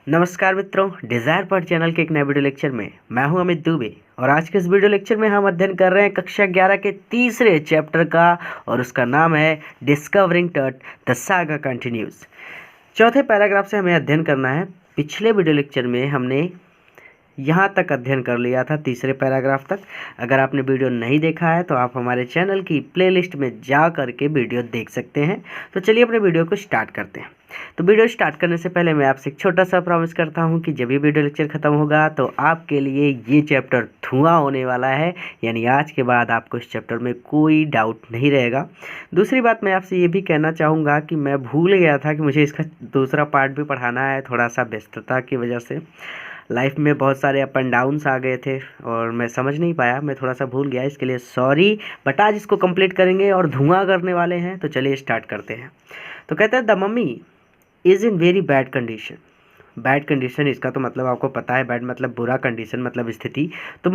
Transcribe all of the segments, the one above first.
नमस्कार मित्रों, डिज़ायर पर चैनल के एक नए वीडियो लेक्चर में मैं हूं अमित दुबे। और आज के इस वीडियो लेक्चर में हम अध्ययन कर रहे हैं कक्षा 11 के तीसरे चैप्टर का, और उसका नाम है discovering tert the saga continues. चौथे पैराग्राफ से हमें अध्ययन करना है। पिछले वीडियो लेक्चर में हमने यहाँ तक अध्ययन कर लिया था, तीसरे पैराग्राफ तक। अगर आपने वीडियो नहीं देखा है तो आप हमारे चैनल की प्लेलिस्ट में जा करके वीडियो देख सकते हैं। तो चलिए अपने वीडियो को स्टार्ट करते हैं। तो वीडियो स्टार्ट करने से पहले मैं आपसे एक छोटा सा प्रॉमिस करता हूं कि जब ये वीडियो लेक्चर ख़त्म होगा तो आपके लिए ये चैप्टर धुआं होने वाला है, यानी आज के बाद आपको इस चैप्टर में कोई डाउट नहीं रहेगा। दूसरी बात, मैं आपसे ये भी कहना चाहूँगा कि मैं भूल गया था कि मुझे इसका दूसरा पार्ट भी पढ़ाना है। थोड़ा सा व्यस्तता की वजह से लाइफ में बहुत सारे अप एंड डाउन्स आ गए थे और मैं समझ नहीं पाया, मैं थोड़ा सा भूल गया, इसके लिए सॉरी। बट आज इसको कंप्लीट करेंगे और धुआं करने वाले हैं। तो चलिए स्टार्ट करते हैं। तो कहते हैं the mummy is in very bad condition. Bad condition, इसका तो मतलब आपको पता है, बैड मतलब बुरा, कंडीशन मतलब स्थिति। तो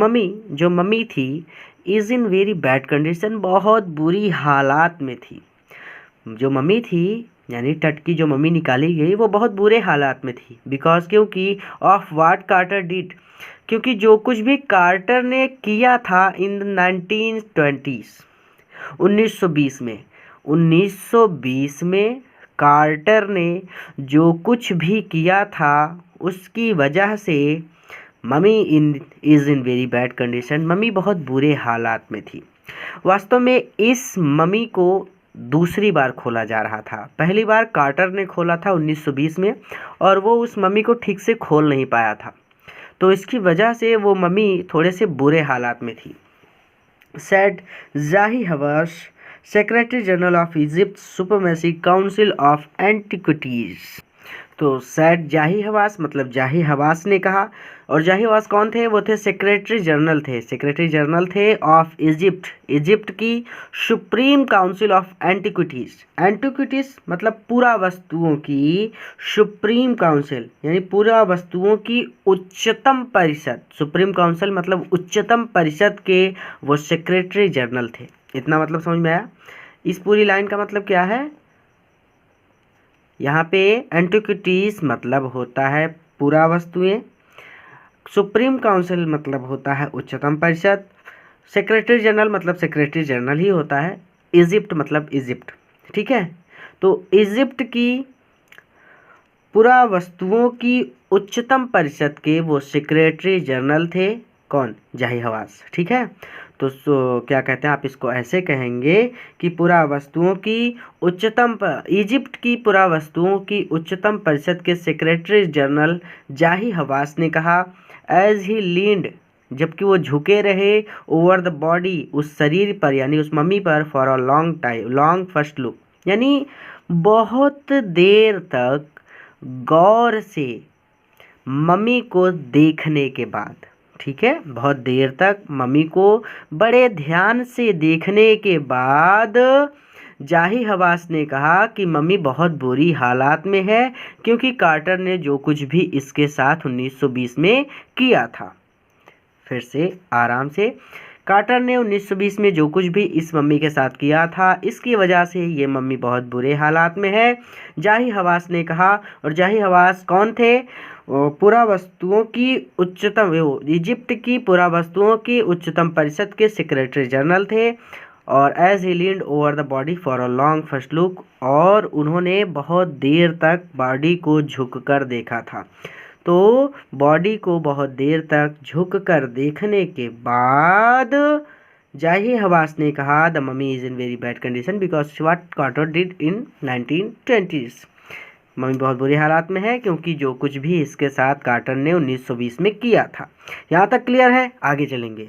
जो मम्मी थी, is in very bad condition, बहुत बुरी हालात में थी। जो मम्मी थी यानी टट की जो मम्मी निकाली गई वो बहुत बुरे हालात में थी। बिकॉज, क्योंकि ऑफ वाट कार्टर डिड, क्योंकि जो कुछ भी कार्टर ने किया था इन 1920s, 1920 में कार्टर ने जो कुछ भी किया था उसकी वजह से mummy is in very bad condition, mummy बहुत बुरे हालात में थी। वास्तव में इस मम्मी को दूसरी बार खोला जा रहा था। पहली बार कार्टर ने खोला था 1920 में, और वो उस मम्मी को ठीक से खोल नहीं पाया था, तो इसकी वजह से वो मम्मी थोड़े से बुरे हालात में थी। Said Zahi Hawass, secretary general of Egypt supremacy council of antiquities. तो सैड जाही हवास मतलब जाही हवास ने कहा। और जाही हवास कौन थे? वो थे सेक्रेटरी जनरल थे ऑफ इजिप्ट की सुप्रीम काउंसिल ऑफ एंटिक्विटीज़ मतलब पूरा वस्तुओं की सुप्रीम काउंसिल, यानी पूरा वस्तुओं की उच्चतम परिषद। सुप्रीम काउंसिल मतलब उच्चतम परिषद के वो सेक्रेटरी जनरल थे। इतना मतलब समझ में आया? इस पूरी लाइन का मतलब क्या है? यहाँ पे एंटिक्विटीज़ मतलब होता है पूरा वस्तुएं, सुप्रीम काउंसिल मतलब होता है उच्चतम परिषद, सेक्रेटरी जनरल मतलब सेक्रेटरी जनरल ही होता है, इजिप्ट मतलब इजिप्ट। ठीक है, तो इजिप्ट की पूरा वस्तुओं की उच्चतम परिषद के वो सेक्रेटरी जनरल थे। कौन? जाही हवास। ठीक है, तो क्या कहते हैं, आप इसको ऐसे कहेंगे कि इजिप्ट की पूरा वस्तुओं की उच्चतम परिषद के सेक्रेटरी जनरल जाही हवास ने कहा, एज ही लीन्ड, जबकि वो झुके रहे, ओवर द बॉडी, उस शरीर पर यानी उस मम्मी पर, for a long first look, यानी बहुत देर तक गौर से मम्मी को देखने के बाद। ठीक है, बहुत देर तक मम्मी को बड़े ध्यान से देखने के बाद जाही हवास ने कहा कि मम्मी बहुत बुरी हालात में है, क्योंकि कार्टर ने जो कुछ भी इसके साथ 1920 में किया था। फिर से आराम से, कार्टर ने 1920 में जो कुछ भी इस मम्मी के साथ किया था, इसकी वजह से ये मम्मी बहुत बुरे हालात में है, जाही हवास ने कहा। और जाही हवास कौन थे? पूरा वस्तुओं की उच्चतम, इजिप्ट की पूरा वस्तुओं की उच्चतम परिषद के सेक्रेटरी जनरल थे। और as he leaned over the body for a long first look, और उन्होंने बहुत देर तक बॉडी को झुककर देखा था। तो बॉडी को बहुत देर तक झुककर देखने के बाद जाही हवास ने कहा, the mummy is in very bad condition because what Carter did in 1920। Mummy बहुत बुरी हालात में है क्योंकि जो कुछ भी इसके साथ कार्टर ने 1920 में किया था। यहाँ तक क्लियर है? आगे चलेंगे।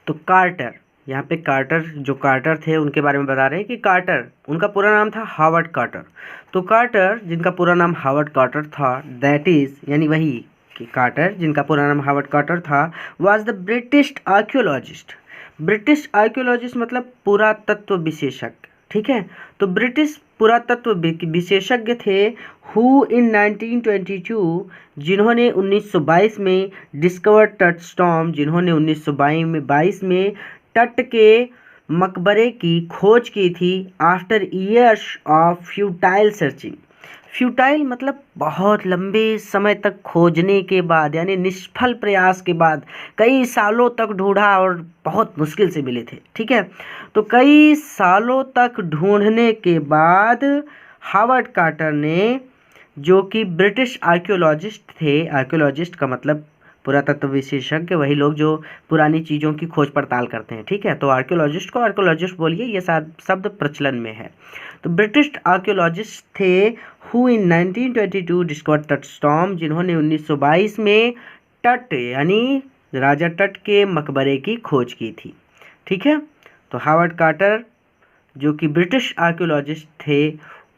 तो कार्टर, यहाँ पे जो कार्टर थे उनके बारे में बता रहे हैं कि कार्टर, उनका पूरा नाम था हावर्ड कार्टर। तो कार्टर जिनका पूरा नाम हावर्ड कार्टर था, दैट इज़, यानी वही कि कार्टर जिनका पूरा नाम हावर्ड कार्टर था, वाज द ब्रिटिश आर्कियोलॉजिस्ट मतलब पुरातत्व विशेषज्ञ। ठीक है, तो ब्रिटिश पुरातत्व विशेषज्ञ थे हु इन 1922, जिन्होंने 1922 में डिस्कवर्ड टट स्टॉर्म, जिन्होंने 1922 में तट के मकबरे की खोज की थी। After years of futile searching, futile मतलब बहुत लंबे समय तक खोजने के बाद, यानी निष्फल प्रयास के बाद, कई सालों तक ढूंढा और बहुत मुश्किल से मिले थे। ठीक है, तो कई सालों तक ढूंढने के बाद हावर्ड कार्टर ने, जो कि ब्रिटिश आर्कियोलॉजिस्ट थे, आर्कियोलॉजिस्ट का मतलब पुरातत्व विशेषज्ञ, वही लोग जो पुरानी चीज़ों की खोज पड़ताल करते हैं। ठीक है, तो आर्कियोलॉजिस्ट को आर्कियोलॉजिस्ट बोलिए, ये शब्द प्रचलन में है। तो ब्रिटिश आर्कियोलॉजिस्ट थे हु इन 1922 डिस्कवर टट स्टॉर्म, जिन्होंने 1922 में टट यानी राजा टट के मकबरे की खोज की थी। ठीक है, तो हावर्ड कार्टर जो कि ब्रिटिश आर्कियोलॉजिस्ट थे,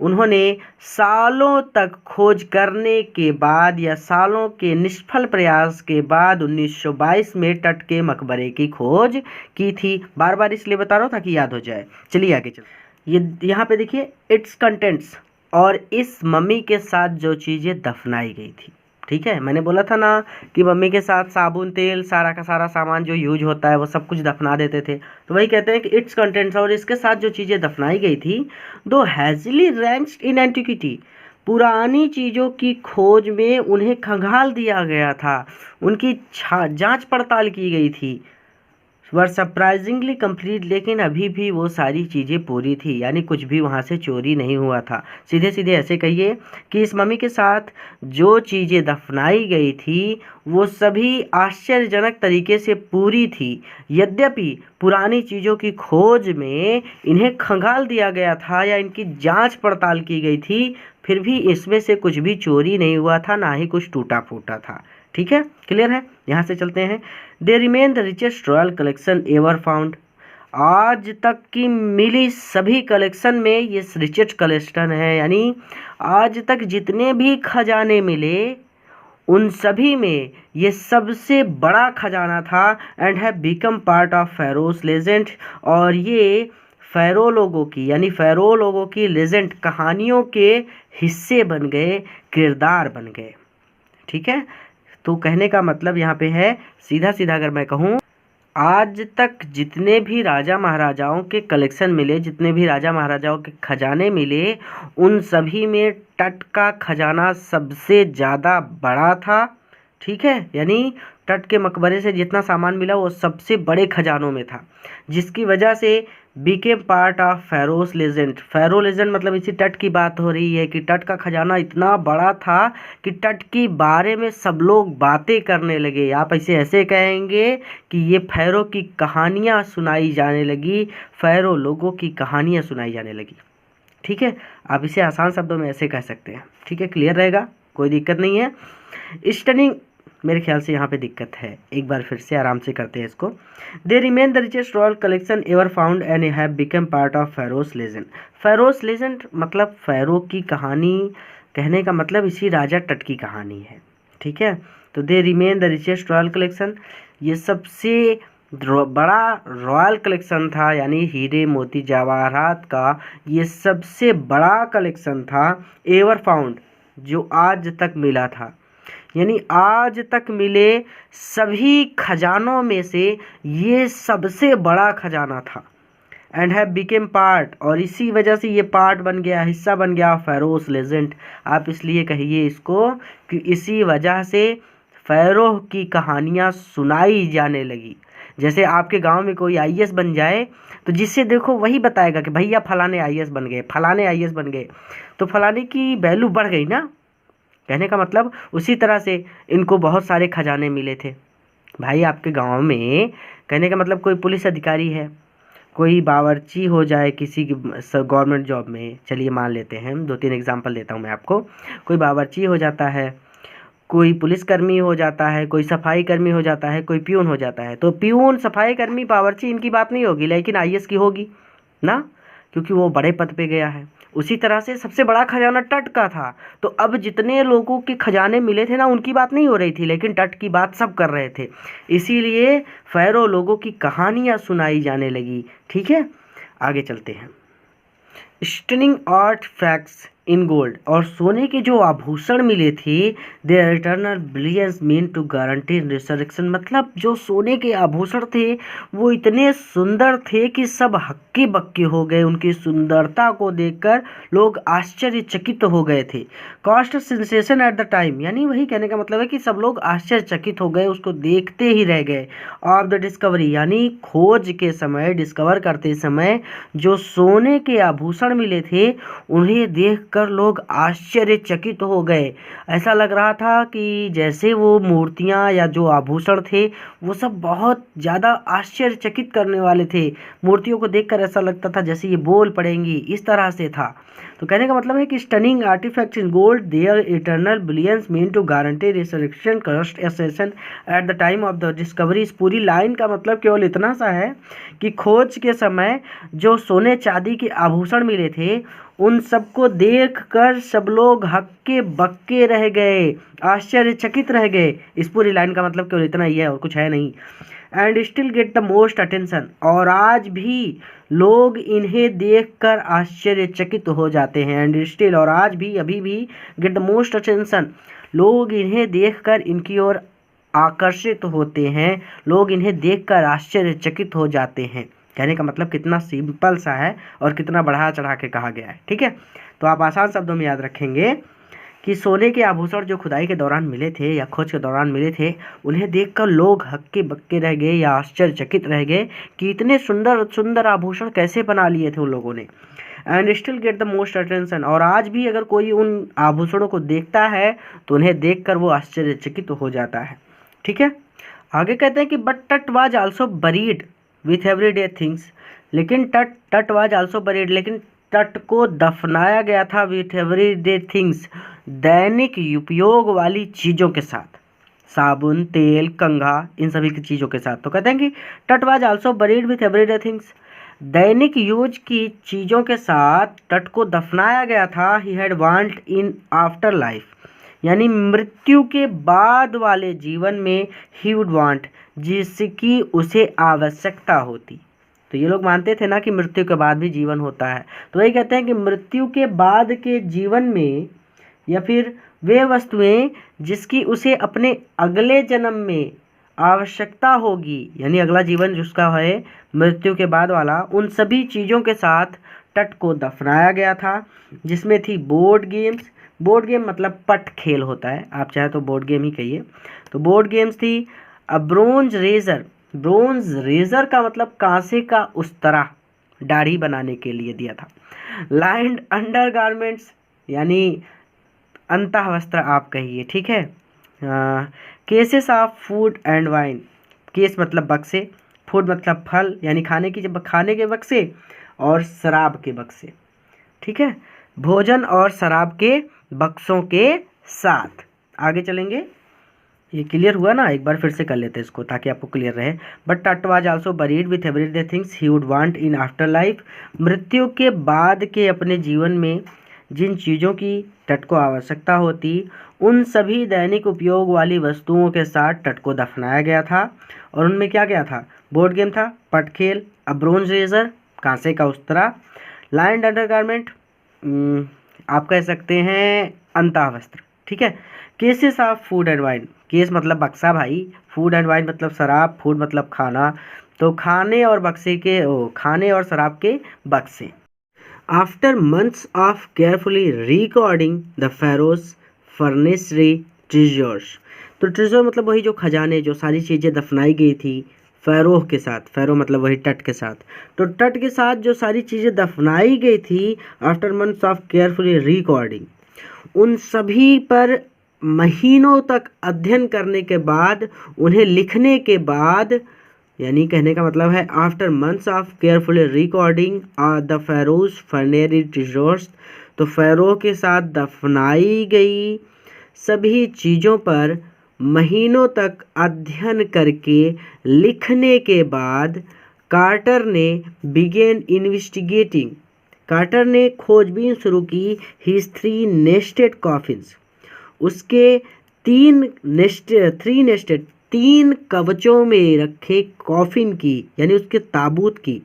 उन्होंने सालों तक खोज करने के बाद या सालों के निष्फल प्रयास के बाद 1922 में टट के मकबरे की खोज की थी। बार बार इसलिए बता रहा हूँ ताकि याद हो जाए। चलिए आगे चलते। ये यहाँ पे देखिए इट्स कंटेंट्स, और इस मम्मी के साथ जो चीज़ें दफनाई गई थी। ठीक है, मैंने बोला था ना कि मम्मी के साथ साबुन, तेल, सारा का सारा सामान जो यूज होता है वो सब कुछ दफना देते थे। तो वही कहते हैं कि इट्स कंटेंट्स, और इसके साथ जो चीज़ें दफनाई गई थी, दो हैजली रैंक्ड इन एंटिक्विटी, पुरानी चीज़ों की खोज में उन्हें खंगाल दिया गया था, उनकी जांच पड़ताल की गई थी, वर सरप्राइजिंगली कंप्लीट, लेकिन अभी भी वो सारी चीज़ें पूरी थी, यानी कुछ भी वहाँ से चोरी नहीं हुआ था। सीधे सीधे ऐसे कहिए कि इस मम्मी के साथ जो चीज़ें दफनाई गई थी वो सभी आश्चर्यजनक तरीके से पूरी थी। यद्यपि पुरानी चीज़ों की खोज में इन्हें खंगाल दिया गया था या इनकी जांच पड़ताल की गई थी, फिर भी इसमें से कुछ भी चोरी नहीं हुआ था, ना ही कुछ टूटा फूटा था। ठीक है, क्लियर है। यहाँ से चलते हैं। They remain the richest royal collection ever found, आज तक की मिली सभी कलेक्शन में ये रिचेस्ट कलेक्शन है, यानी आज तक जितने भी खजाने मिले उन सभी में ये सबसे बड़ा खजाना था। And have become part of Pharaoh's legend, और ये फ़ैरो लोगों की, यानी फ़ैरो लोगों की लेजेंड, कहानियों के हिस्से बन गए, किरदार बन गए। ठीक है, तो कहने का मतलब यहाँ पे है, सीधा सीधा अगर मैं कहूँ, आज तक जितने भी राजा महाराजाओं के कलेक्शन मिले, जितने भी राजा महाराजाओं के खजाने मिले, उन सभी में टट का खजाना सबसे ज़्यादा बड़ा था। ठीक है, यानी टट के मकबरे से जितना सामान मिला वो सबसे बड़े खजानों में था, जिसकी वजह से became part of Pharaoh's legend. Pharaoh legend मतलब इसी टट की बात हो रही है कि टट का खजाना इतना बड़ा था कि टट के बारे में सब लोग बातें करने लगे। आप ऐसे कहेंगे कि ये फेरो की कहानियाँ सुनाई जाने लगी, फेरो लोगों की कहानियाँ सुनाई जाने लगी। ठीक है, आप इसे आसान शब्दों में ऐसे कह सकते हैं। ठीक है, क्लियर रहेगा, कोई दिक्कत नहीं है। स्टनिंग, मेरे ख्याल से यहाँ पे दिक्कत है, एक बार फिर से आराम से करते हैं इसको। They remain the richest royal collection ever found and have become part of Pharaoh's legend. Ferrous legend मतलब फ़ैरो की कहानी, कहने का मतलब इसी राजा टट की कहानी है। ठीक है, तो they remain the richest royal collection, ये सबसे बड़ा रॉयल कलेक्शन था, यानी हीरे मोती जवाहरात का ये सबसे बड़ा कलेक्शन था, एवर फाउंड, जो आज तक मिला था, यानी आज तक मिले सभी खजानों में से ये सबसे बड़ा खजाना था। एंड हैव बिकेम पार्ट, और इसी वजह से ये पार्ट बन गया, हिस्सा बन गया फेरोस लेजेंड। आप इसलिए कहिए इसको कि इसी वजह से फ़ैरो की कहानियाँ सुनाई जाने लगी। जैसे आपके गांव में कोई आईएएस बन जाए तो जिससे देखो वही बताएगा कि भैया फलाने आईएएस बन गए, फलाने आईएएस बन गए, तो फलाने की वैल्यू बढ़ गई ना। कहने का मतलब उसी तरह से इनको बहुत सारे खजाने मिले थे। भाई आपके गांव में, कहने का मतलब कोई पुलिस अधिकारी है, कोई बावर्ची हो जाए किसी की गवर्नमेंट जॉब में, चलिए मान लेते हैं, 2-3 एग्जांपल देता हूँ मैं आपको। कोई बावर्ची हो जाता है, कोई पुलिसकर्मी हो जाता है, कोई सफाई कर्मी हो जाता है, कोई प्यून हो जाता है। तो प्यून, सफाई कर्मी, बावर्ची इनकी बात नहीं होगी, लेकिन आईएएस की होगी ना, क्योंकि वो बड़े पद पे गया है। उसी तरह से सबसे बड़ा खजाना टट का था, तो अब जितने लोगों के खजाने मिले थे ना, उनकी बात नहीं हो रही थी, लेकिन टट की बात सब कर रहे थे, इसीलिए फ़ैरो लोगों की कहानियाँ सुनाई जाने लगी। ठीक है, आगे चलते हैं। Stunning artefacts in gold, और सोने के जो आभूषण मिले थे, their eternal brilliance mean to guarantee resurrection, मतलब जो सोने के आभूषण थे वो इतने सुंदर थे कि सब हक्के बक्के हो गए। उनकी सुंदरता को देखकर लोग आश्चर्यचकित हो गए थे। Cost sensation eight the time, यानी वही कहने का मतलब है कि सब लोग आश्चर्यचकित हो गए, उसको देखते ही रह गए। ऑफ द डिस्कवरी, यानी खोज के समय, डिस्कवर करते समय जो सोने के आभूषण मिले थे उन्हें देखकर लोग आश्चर्यचकित हो गए। ऐसा लग रहा था कि जैसे वो मूर्तियाँ या जो आभूषण थे वो सब बहुत ज़्यादा आश्चर्यचकित करने वाले थे। मूर्तियों को देखकर ऐसा लगता था जैसे ये बोल पड़ेंगी, इस तरह से था। तो कहने का मतलब है कि stunning artifacts in gold, their eternal brilliance mean to guarantee resurrection caused a sensation at the time of the discovery. इस पूरी लाइन का मतलब केवल इतना सा है कि खोज के समय जो सोने चांदी के आभूषण मिले थे उन सबको देखकर सब लोग हक्के बक्के रह गए, आश्चर्यचकित रह गए। इस पूरी लाइन का मतलब केवल इतना ही है और कुछ है नहीं। And still get the most attention, और आज भी लोग इन्हें देखकर आश्चर्यचकित हो जाते हैं। एंड स्टिल, और आज भी, अभी भी, गेट द मोस्ट अटेंशन, लोग इन्हें देखकर इनकी ओर आकर्षित होते हैं, लोग इन्हें देखकर आश्चर्यचकित हो जाते हैं। कहने का मतलब कितना सिंपल सा है और कितना बढ़ा चढ़ा के कहा गया है। ठीक है, तो आप आसान शब्दों में याद रखेंगे कि सोने के आभूषण जो खुदाई के दौरान मिले थे या खोज के दौरान मिले थे, उन्हें देखकर लोग हक्के बक्के रह गए या आश्चर्यचकित रह गए कि इतने सुंदर सुंदर आभूषण कैसे बना लिए थे उन लोगों ने। And still get the most attention, और आज भी अगर कोई उन आभूषणों को देखता है तो उन्हें देखकर वो आश्चर्यचकित हो जाता है। ठीक है, आगे कहते हैं कि बट टट was also buried with everyday things, लेकिन टट वाज आल्सो बरीड, लेकिन तट को दफनाया गया था विथ एवरीडे थिंग्स, दैनिक उपयोग वाली चीज़ों के साथ, साबुन, तेल, कंघा, इन सभी की चीज़ों के साथ। तो कहते हैं कि टट was also buried with everyday things, Dainik use की चीज़ों के साथ तट को दफनाया गया था। He had want in after life, यानी मृत्यु के बाद वाले जीवन में ही वुड वांट, जिसकी उसे आवश्यकता होती। तो ये लोग मानते थे ना कि मृत्यु के बाद भी जीवन होता है, तो वही कहते हैं कि मृत्यु के बाद के जीवन में या फिर वे वस्तुएं जिसकी उसे अपने अगले जन्म में आवश्यकता होगी, यानी अगला जीवन जिसका है मृत्यु के बाद वाला, उन सभी चीज़ों के साथ तट को दफनाया गया था, जिसमें थी बोर्ड गेम्स। बोर्ड गेम मतलब पट खेल होता है, आप चाहे तो बोर्ड गेम ही कहिए। तो बोर्ड गेम्स थी। अ ब्रोंज रेजर, ब्रोंज रेजर का मतलब कांसे का उस्तरा, दाढ़ी बनाने के लिए दिया था। लाइंड अंडर गारमेंट्स, यानी अंतः वस्त्र आप कहिए। ठीक है। Cases of food and wine, case मतलब बक्से, फूड मतलब फल यानी खाने की, जब खाने के बक्से, और शराब के बक्से। ठीक है, भोजन और शराब के बक्सों के साथ। आगे चलेंगे, ये क्लियर हुआ ना, एक बार फिर से कर लेते हैं इसको ताकि आपको क्लियर रहे। बट टट was also buried with everyday things he would want in after life, मृत्यु के बाद के अपने जीवन में जिन चीज़ों की तट को आवश्यकता होती, उन सभी दैनिक उपयोग वाली वस्तुओं के साथ तट को दफनाया गया था। और उनमें क्या क्या था? बोर्ड गेम था, पट खेल, अ ब्रोंज रेजर, कांसे का उस्तरा, लाइंड अंडरगारमेंट, आप कह सकते हैं अंतः वस्त्र। ठीक है। Cases of food and wine, case मतलब बक्सा भाई, फूड एंड वाइन मतलब शराब, फूड मतलब खाना, तो खाने और बक्से के खाने और शराब के बक्से। After months of carefully recording the pharaoh's funerary treasures, तो ट्रेजर मतलब वही जो खजाने, जो सारी चीज़ें दफनाई गई थी फ़ैरोह के साथ, फ़ैरो मतलब वही तट के साथ, तो तट के साथ जो सारी चीज़ें दफनाई गई थी after months of carefully recording, उन सभी पर महीनों तक अध्ययन करने के बाद, उन्हें लिखने के बाद, यानी कहने का मतलब है after months of carefully recording the pharaoh's funerary treasures, तो फ़ैरो के साथ दफनाई गई सभी चीज़ों पर महीनों तक अध्ययन करके लिखने के बाद कार्टर ने बिगेन इन्वेस्टिगेटिंग, कार्टर ने खोजबीन शुरू की हिज 3 नेस्टेड कॉफिन्स, उसके 3 कवचों में रखे कॉफिन की, यानी उसके ताबूत की,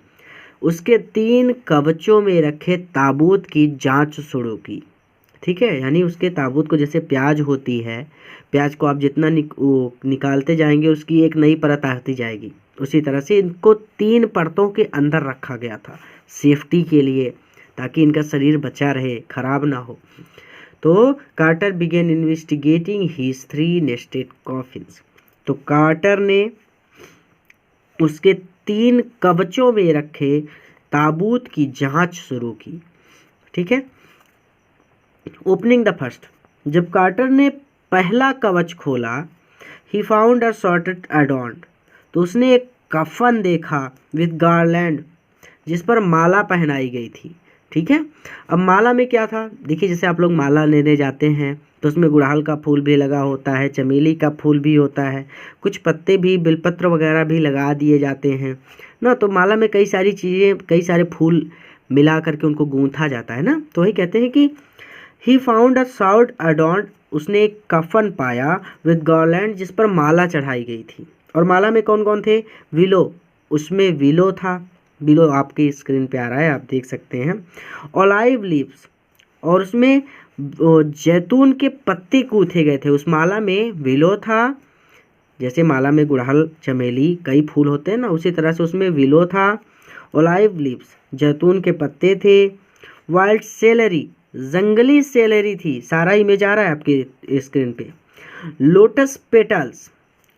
उसके 3 कवचों में रखे ताबूत की जांच शुरू की। ठीक है, यानी उसके ताबूत को, जैसे प्याज होती है, प्याज को आप जितना निकालते जाएंगे उसकी एक नई परत आती जाएगी, उसी तरह से इनको 3 परतों के अंदर रखा गया था सेफ्टी के लिए, ताकि इनका शरीर बचा रहे, खराब ना हो। तो Carter began investigating his 3 nested coffins. तो कार्टर ने उसके 3 कवचों में रखे ताबूत की जांच शुरू की। ठीक है, ओपनिंग द फर्स्ट, जब कार्टर ने पहला कवच खोला, ही फाउंड अ सॉर्टेड एडॉर्न्ड, तो उसने एक कफन देखा विद गार्लैंड, जिस पर माला पहनाई गई थी। ठीक है, अब माला में क्या था, देखिए जैसे आप लोग माला लेने जाते हैं तो उसमें गुड़हल का फूल भी लगा होता है, चमेली का फूल भी होता है, कुछ पत्ते भी, बिलपत्र वगैरह भी लगा दिए जाते हैं ना। तो माला में कई सारी चीज़ें, कई सारे फूल मिला करके उनको गूंथा जाता है ना। तो वही कहते हैं कि ही फाउंड अ साउड अडॉर्न्ड, उसने एक कफन पाया विद गार्लैंड, जिस पर माला चढ़ाई गई थी। और माला में कौन कौन थे, विलो, उसमें विलो था, विलो आपकी स्क्रीन पे आ रहा है, आप देख सकते हैं। ऑलाइव लीव्स, और उसमें जैतून के पत्ते गूंथे गए थे। उस माला में विलो था, जैसे माला में गुड़हल, चमेली, कई फूल होते हैं ना, उसी तरह से उसमें विलो था। ऑलाइव लीव्स, जैतून के पत्ते थे। वाइल्ड सेलेरी, जंगली सेलेरी थी, सारा इमेज आ रहा है आपके स्क्रीन पे। लोटस पेटल्स,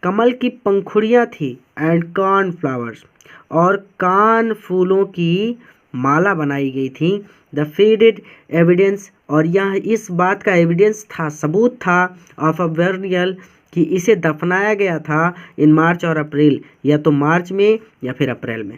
कमल की पंखुड़ियाँ थी। एंड कॉर्न फ्लावर्स, और कान फूलों की माला बनाई गई थी। द फेडेड एविडेंस, और यह इस बात का एविडेंस था, सबूत था, ऑफ अ बर्नियल, कि इसे दफनाया गया था इन मार्च और अप्रैल, या तो मार्च में या फिर अप्रैल में।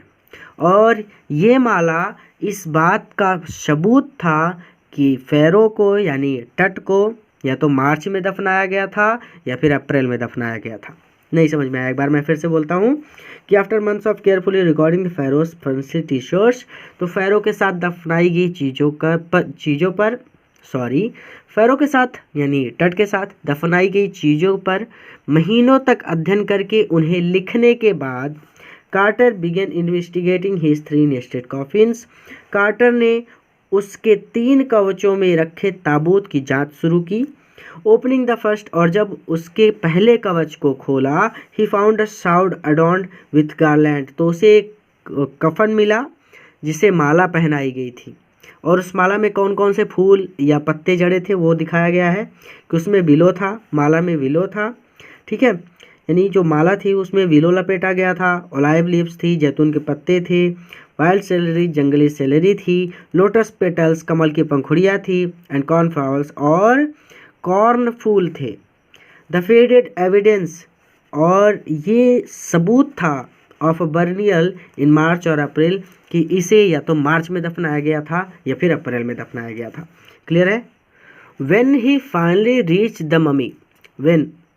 और ये माला इस बात का सबूत था कि फ़ैरो को, यानी टट को, या तो मार्च में दफनाया गया था या फिर अप्रैल में दफनाया गया था। नहीं समझ में आया, एक बार मैं फिर से बोलता हूँ कि after months of carefully recording the pharaoh's fancy t shirts, तो फ़ैरो के साथ दफनाई गई फ़ैरो के साथ यानी टट के साथ दफनाई गई चीज़ों पर महीनों तक अध्ययन करके उन्हें लिखने के बाद Carter began investigating his 3 nested coffins. Carter ने उसके 3 कवचों में रखे ताबूत की जांच शुरू की। ओपनिंग द फर्स्ट, और जब उसके पहले कवच को खोला, he found a shroud adorned with garland, तो उसे एक कफन मिला जिसे माला पहनाई गई थी। और उस माला में कौन कौन से फूल या पत्ते जड़े थे वो दिखाया गया है कि उसमें विलो था, माला में विलो था। ठीक है, यानी जो माला थी उसमें विलो लपेटा गया था। ऑलाइव लीव्स थी, जैतून के पत्ते थे। वाइल्ड सेलेरी, जंगली सेलेरी थी। लोटस पेटल्स, कमल की पंखुड़ियाँ थी। एंड कॉर्न फ्लावर्स, और कॉर्न फूल थे। द फेडेड एविडेंस, और ये सबूत था, ऑफ बर्नियल इन मार्च और अप्रैल, कि इसे या तो मार्च में दफनाया गया था या फिर अप्रैल में दफनाया गया था। क्लियर है। When he finally reach the mummy,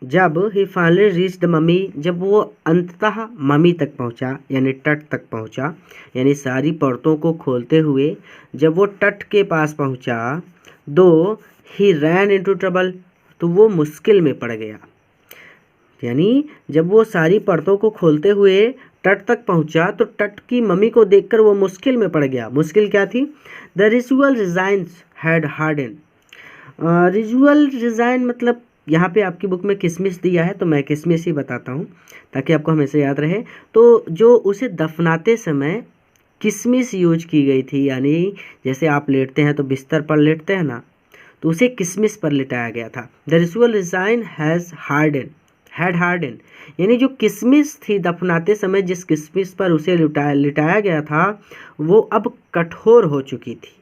जब ही फाइनली रीच द ममी, जब वो अंततः ममी तक पहुंचा, यानी तट तक पहुंचा, यानी सारी परतों को खोलते हुए जब वो तट के पास पहुंचा, दो ही रैन इनटू ट्रबल, तो वो मुश्किल में पड़ गया। यानी जब वो सारी परतों को खोलते हुए तट तक पहुंचा तो तट की मम्मी को देखकर वो मुश्किल में पड़ गया। मुश्किल क्या थी? The ritual resins had harden. Ritual resin मतलब यहाँ पे आपकी बुक में किसमिस दिया है, तो मैं किसमिस ही बताता हूँ ताकि आपको हमेशा याद रहे। तो जो उसे दफनाते समय किसमिस यूज की गई थी, यानी जैसे आप लेटते हैं तो बिस्तर पर लेटते हैं ना, तो उसे किसमिस पर लिटाया गया था। The ritual resign had harden, यानी जो किसमिस थी दफनाते समय जिस किसमिस पर उसे लिटाया गया था वो अब कठोर हो चुकी थी।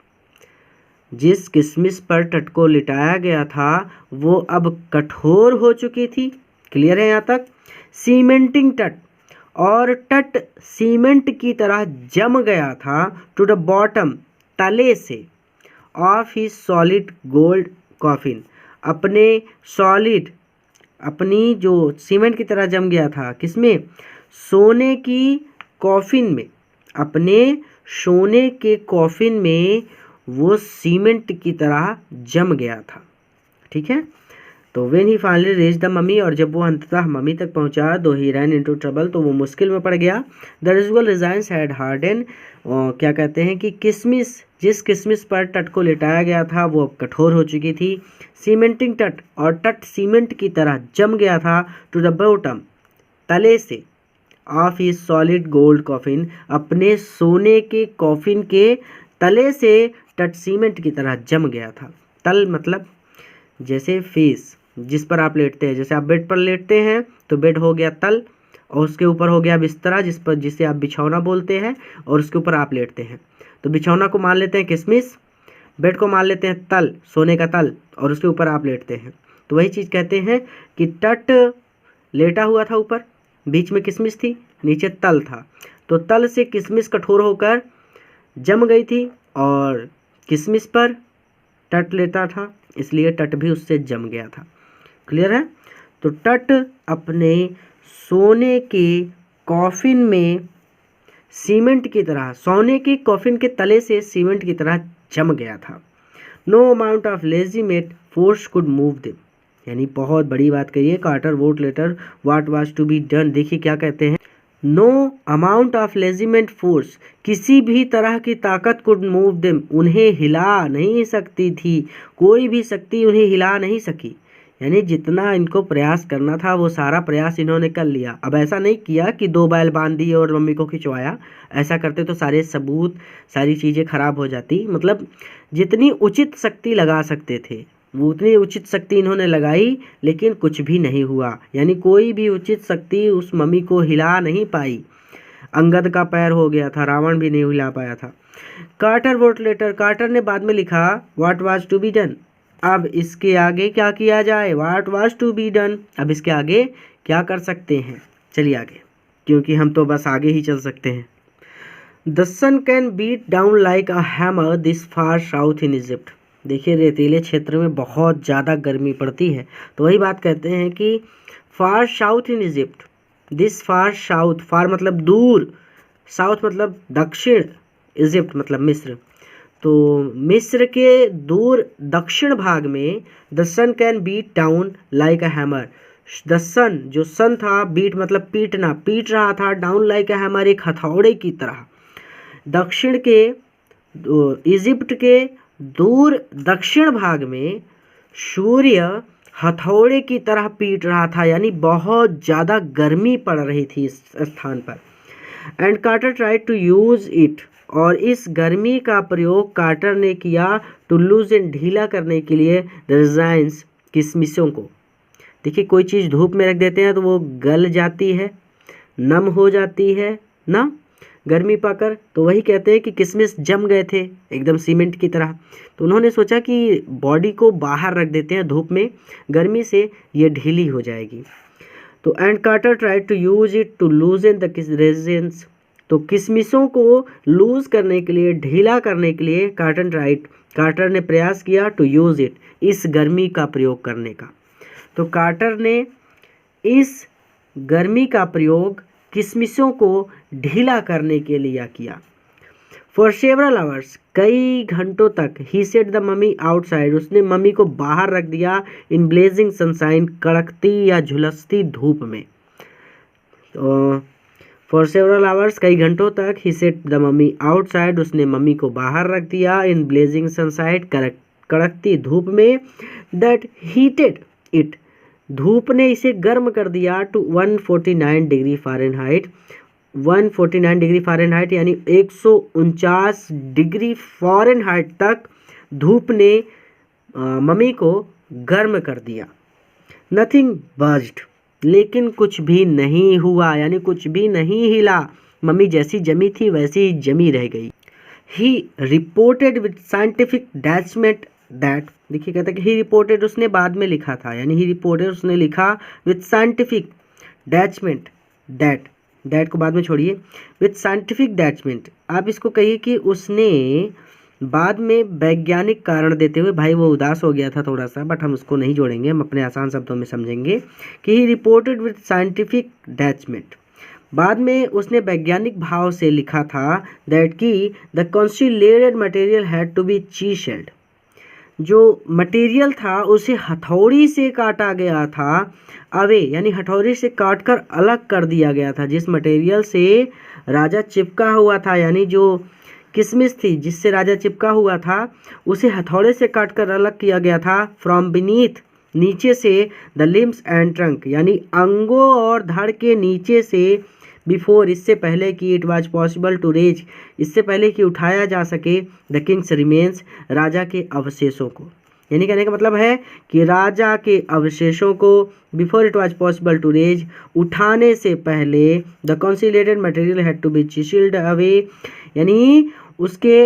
जिस किसमिस पर तट को लिटाया गया था वो अब कठोर हो चुकी थी। क्लियर है यहाँ तक? सीमेंटिंग तट, और तट सीमेंट की तरह जम गया था टू द बॉटम, तले से, of he solid gold coffin, अपनी जो सीमेंट की तरह जम गया था, किसमें? सोने की कॉफिन में, अपने सोने के कॉफिन में वो सीमेंट की तरह जम गया था। ठीक है, तो when he finally reach the mummy, और जब वो अंततः मम्मी तक पहुंचा, दो ही रैन इनटू ट्रबल, तो वो मुश्किल में पड़ गया। द रिजुअल रिजाइंस हैड हार्डन, क्या कहते हैं कि किशमिश, जिस किशमिश पर टट को लिटाया गया था वो अब कठोर हो चुकी थी। सीमेंटिंग टट, और टट सीमेंट की तरह जम गया था। टू द बॉटम, तले से, of he solid gold coffin, अपने सोने के कॉफिन के तले से टट सीमेंट की तरह जम गया था। तल मतलब जैसे फेस जिस पर आप लेटते हैं, जैसे आप बेड पर लेटते हैं तो बेड हो गया तल, और उसके ऊपर हो गया बिस्तरा जिसे आप बिछौना बोलते हैं, और उसके ऊपर आप लेटते हैं। तो बिछौना को मान लेते हैं किशमिश, बेड को मान लेते हैं तल, सोने का तल, और उसके ऊपर आप लेटते हैं। तो वही चीज़ कहते हैं कि टट लेटा हुआ था ऊपर, बीच में किशमिश थी, नीचे तल था, तो तल से किशमिश कठोर होकर जम गई थी, और किशमिश पर टट लेटा था, इसलिए टट भी उससे जम गया था। क्लियर है? तो टट अपने सोने के कॉफिन में सीमेंट की तरह, सोने के कॉफिन के तले से सीमेंट की तरह जम गया था। No amount of legitimate force could move them, यानी बहुत बड़ी बात कही है। Carter wrote later what was to be done, देखिए क्या कहते हैं। No amount of legitimate force, किसी भी तरह की ताकत कुड मूव देम, उन्हें हिला नहीं सकती थी, कोई भी शक्ति उन्हें हिला नहीं सकी। यानी जितना इनको प्रयास करना था वो सारा प्रयास इन्होंने कर लिया। अब ऐसा नहीं किया कि दो बैल बांध दिए और मम्मी को खिंचवाया, ऐसा करते तो सारे सबूत, सारी चीज़ें खराब हो जाती। मतलब जितनी उचित शक्ति लगा सकते थे वो उतनी उचित शक्ति इन्होंने लगाई, लेकिन कुछ भी नहीं हुआ। यानी कोई भी उचित शक्ति उस मम्मी को हिला नहीं पाई। अंगद का पैर हो गया था, रावण भी नहीं हिला पाया था। कार्टर वोट लेटर, कार्टर ने बाद में लिखा what was to be done. अब इसके आगे क्या किया जाए, what was to be done, अब इसके आगे क्या कर सकते हैं। चलिए आगे, क्योंकि हम तो बस आगे ही चल सकते हैं। The sun can beat down like a hammer this far south in Egypt. देखिए रेतीले क्षेत्र में बहुत ज़्यादा गर्मी पड़ती है, तो वही बात कहते हैं कि far south in Egypt, this far south, far मतलब दूर, साउथ मतलब दक्षिण, इजिप्ट मतलब मिस्र, तो मिस्र के दूर दक्षिण भाग में the sun can beat down like a hammer. The sun, जो सन था, बीट मतलब पीटना, पीट रहा था, डाउन लाइक अ हैमर, एक हथौड़े की तरह। दक्षिण के, इजिप्ट के दूर दक्षिण भाग में सूर्य हथौड़े की तरह पीट रहा था, यानी बहुत ज़्यादा गर्मी पड़ रही थी इस स्थान पर। And Carter tried to use it, और इस गर्मी का प्रयोग कार्टर ने किया टू लूज एंड, ढीला करने के लिए, रिजाइंस, किशमिशों को। देखिए कोई चीज़ धूप में रख देते हैं तो वो गल जाती है, नम हो जाती है ना, गर्मी पाकर। तो वही कहते हैं कि किशमिश जम गए थे एकदम सीमेंट की तरह। तो उन्होंने सोचा कि बॉडी को बाहर रख देते हैं धूप में, गर्मी से ये ढीली हो जाएगी। तो and Carter tried to use it to loosen the resins, तो किशमिशों को लूज करने के लिए, ढीला करने के लिए कार्टर ने प्रयास किया टू यूज इट, इस गर्मी का प्रयोग करने का। तो कार्टर ने इस गर्मी का प्रयोग किशमिशों को ढीला करने के लिए किया। फॉर सेवरल आवर्स, कई घंटों तक, ही सेट द मम्मी आउटसाइड, उसने मम्मी को बाहर रख दिया, इन ब्लेजिंग सनशाइन, कड़कती या झुलसती धूप में। तो फॉर सेवरल आवर्स, कई घंटों तक, ही सेट द मम्मी आउटसाइड, उसने मम्मी को बाहर रख दिया, इन ब्लेजिंग सनशाइन, कड़कती धूप में, दैट हीटेड इट, धूप ने इसे गर्म कर दिया, to 149 degree Fahrenheit, 149 degree Fahrenheit यानी 149 डिग्री फ़ारेनहाइट तक धूप ने मम्मी को गर्म कर दिया। नथिंग बज्ड, लेकिन कुछ भी नहीं हुआ, यानी कुछ भी नहीं हिला, मम्मी जैसी जमी थी वैसी ही जमी रह गई। ही रिपोर्टेड विद साइंटिफिक डैचमेंट दैट, देखिए कहता है कि ही रिपोर्टेड, उसने बाद में लिखा था, यानी ही रिपोर्टेड, उसने लिखा विद साइंटिफिक डैचमेंट दैट, दैट को बाद में छोड़िए, विद साइंटिफिक डैचमेंट, आप इसको कहिए कि उसने बाद में वैज्ञानिक कारण देते हुए, भाई वो उदास हो गया था थोड़ा सा, बट हम उसको नहीं जोड़ेंगे, हम अपने आसान शब्दों में समझेंगे कि ही रिपोर्टेड विद साइंटिफिक डैचमेंट, बाद में उसने वैज्ञानिक भाव से लिखा था दैट कि the consolidated material had to be chiselled, जो मटेरियल था उसे हथौड़ी से काटा गया था अवे, यानी हथौड़ी से काट कर अलग कर दिया गया था। जिस मटेरियल से राजा चिपका हुआ था, यानी जो किशमिश थी जिससे राजा चिपका हुआ था, उसे हथौड़े से काट कर अलग किया गया था। फ्रॉम बीनीथ, नीचे से, द लिम्स एंड ट्रंक, यानी अंगों और धड़ के नीचे से, बिफोर, इससे पहले कि, it was possible to raise, इससे पहले कि उठाया जा सके, द किंग्स रिमेन्स, राजा के अवशेषों को। यानी कहने का मतलब है कि राजा के अवशेषों को before it was possible to raise, उठाने से पहले, the consolidated material had to be chiselled away, यानी उसके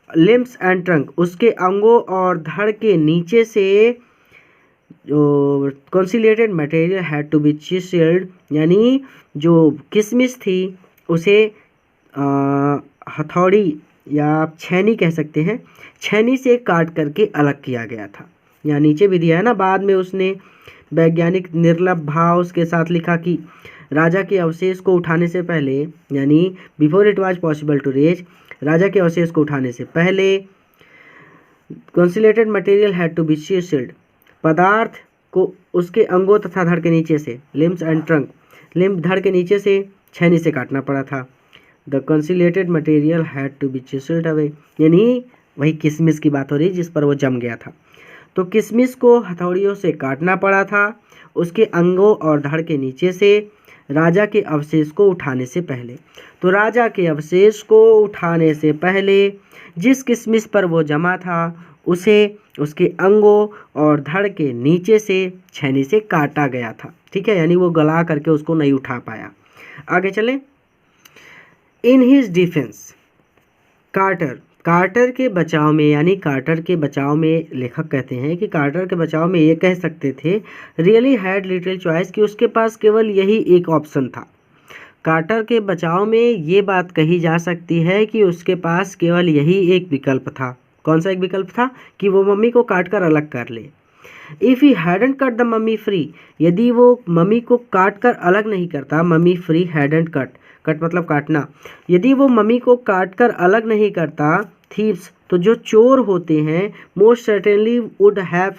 लिम्स एंड ट्रंक, उसके अंगों और धड़ के नीचे से जो कंसीलेटेड मटेरियल हैड टू बी चिसल्ड, यानी जो किशमिश थी उसे हथौड़ी या आप छेनी कह सकते हैं, छेनी से काट करके अलग किया गया था। यहाँ नीचे भी दिया है ना, बाद में उसने वैज्ञानिक निर्लभ भाव के साथ लिखा कि राजा के अवशेष को उठाने से पहले, यानी before it was possible to raise, राजा के अवशेष को उठाने से पहले, consolidated material had to be chiselled, पदार्थ को उसके अंगों तथा धड़ के नीचे से, लिम्स एंड ट्रंक, लिम्ब धड़ के नीचे से छेनी से काटना पड़ा था। The consolidated material had to be chiselled away, यानी वही किशमिश की बात हो रही जिस पर वो जम गया था। तो किशमिश को हथौड़ियों से काटना पड़ा था उसके अंगों और धड़ के नीचे से, राजा के अवशेष को उठाने से पहले। तो राजा के अवशेष को उठाने से पहले जिस किशमिश पर वो जमा था उसे उसके अंगों और धड़ के नीचे से छेनी से काटा गया था। ठीक है, यानी वो गला करके उसको नहीं उठा पाया। आगे चलें। इन हिज डिफेंस, कार्टर के बचाव में, यानी कार्टर के बचाव में लेखक कहते हैं कि कार्टर के बचाव में ये कह सकते थे, रियली हैड लिटिल चॉइस, कि उसके पास केवल यही एक ऑप्शन था। कार्टर के बचाव में ये बात कही जा सकती है कि उसके पास केवल यही एक विकल्प था। कौन सा एक विकल्प था? कि वो मम्मी को काट कर अलग कर ले। If he hadn't cut the mummy free, यदि वो मम्मी को काट कर अलग नहीं करता, mummy free hadn't cut, cut मतलब काटना, यदि वो मम्मी को काट कर अलग नहीं करता, थीव्स, तो जो चोर होते हैं, मोस्ट सर्टेनली वुड हैव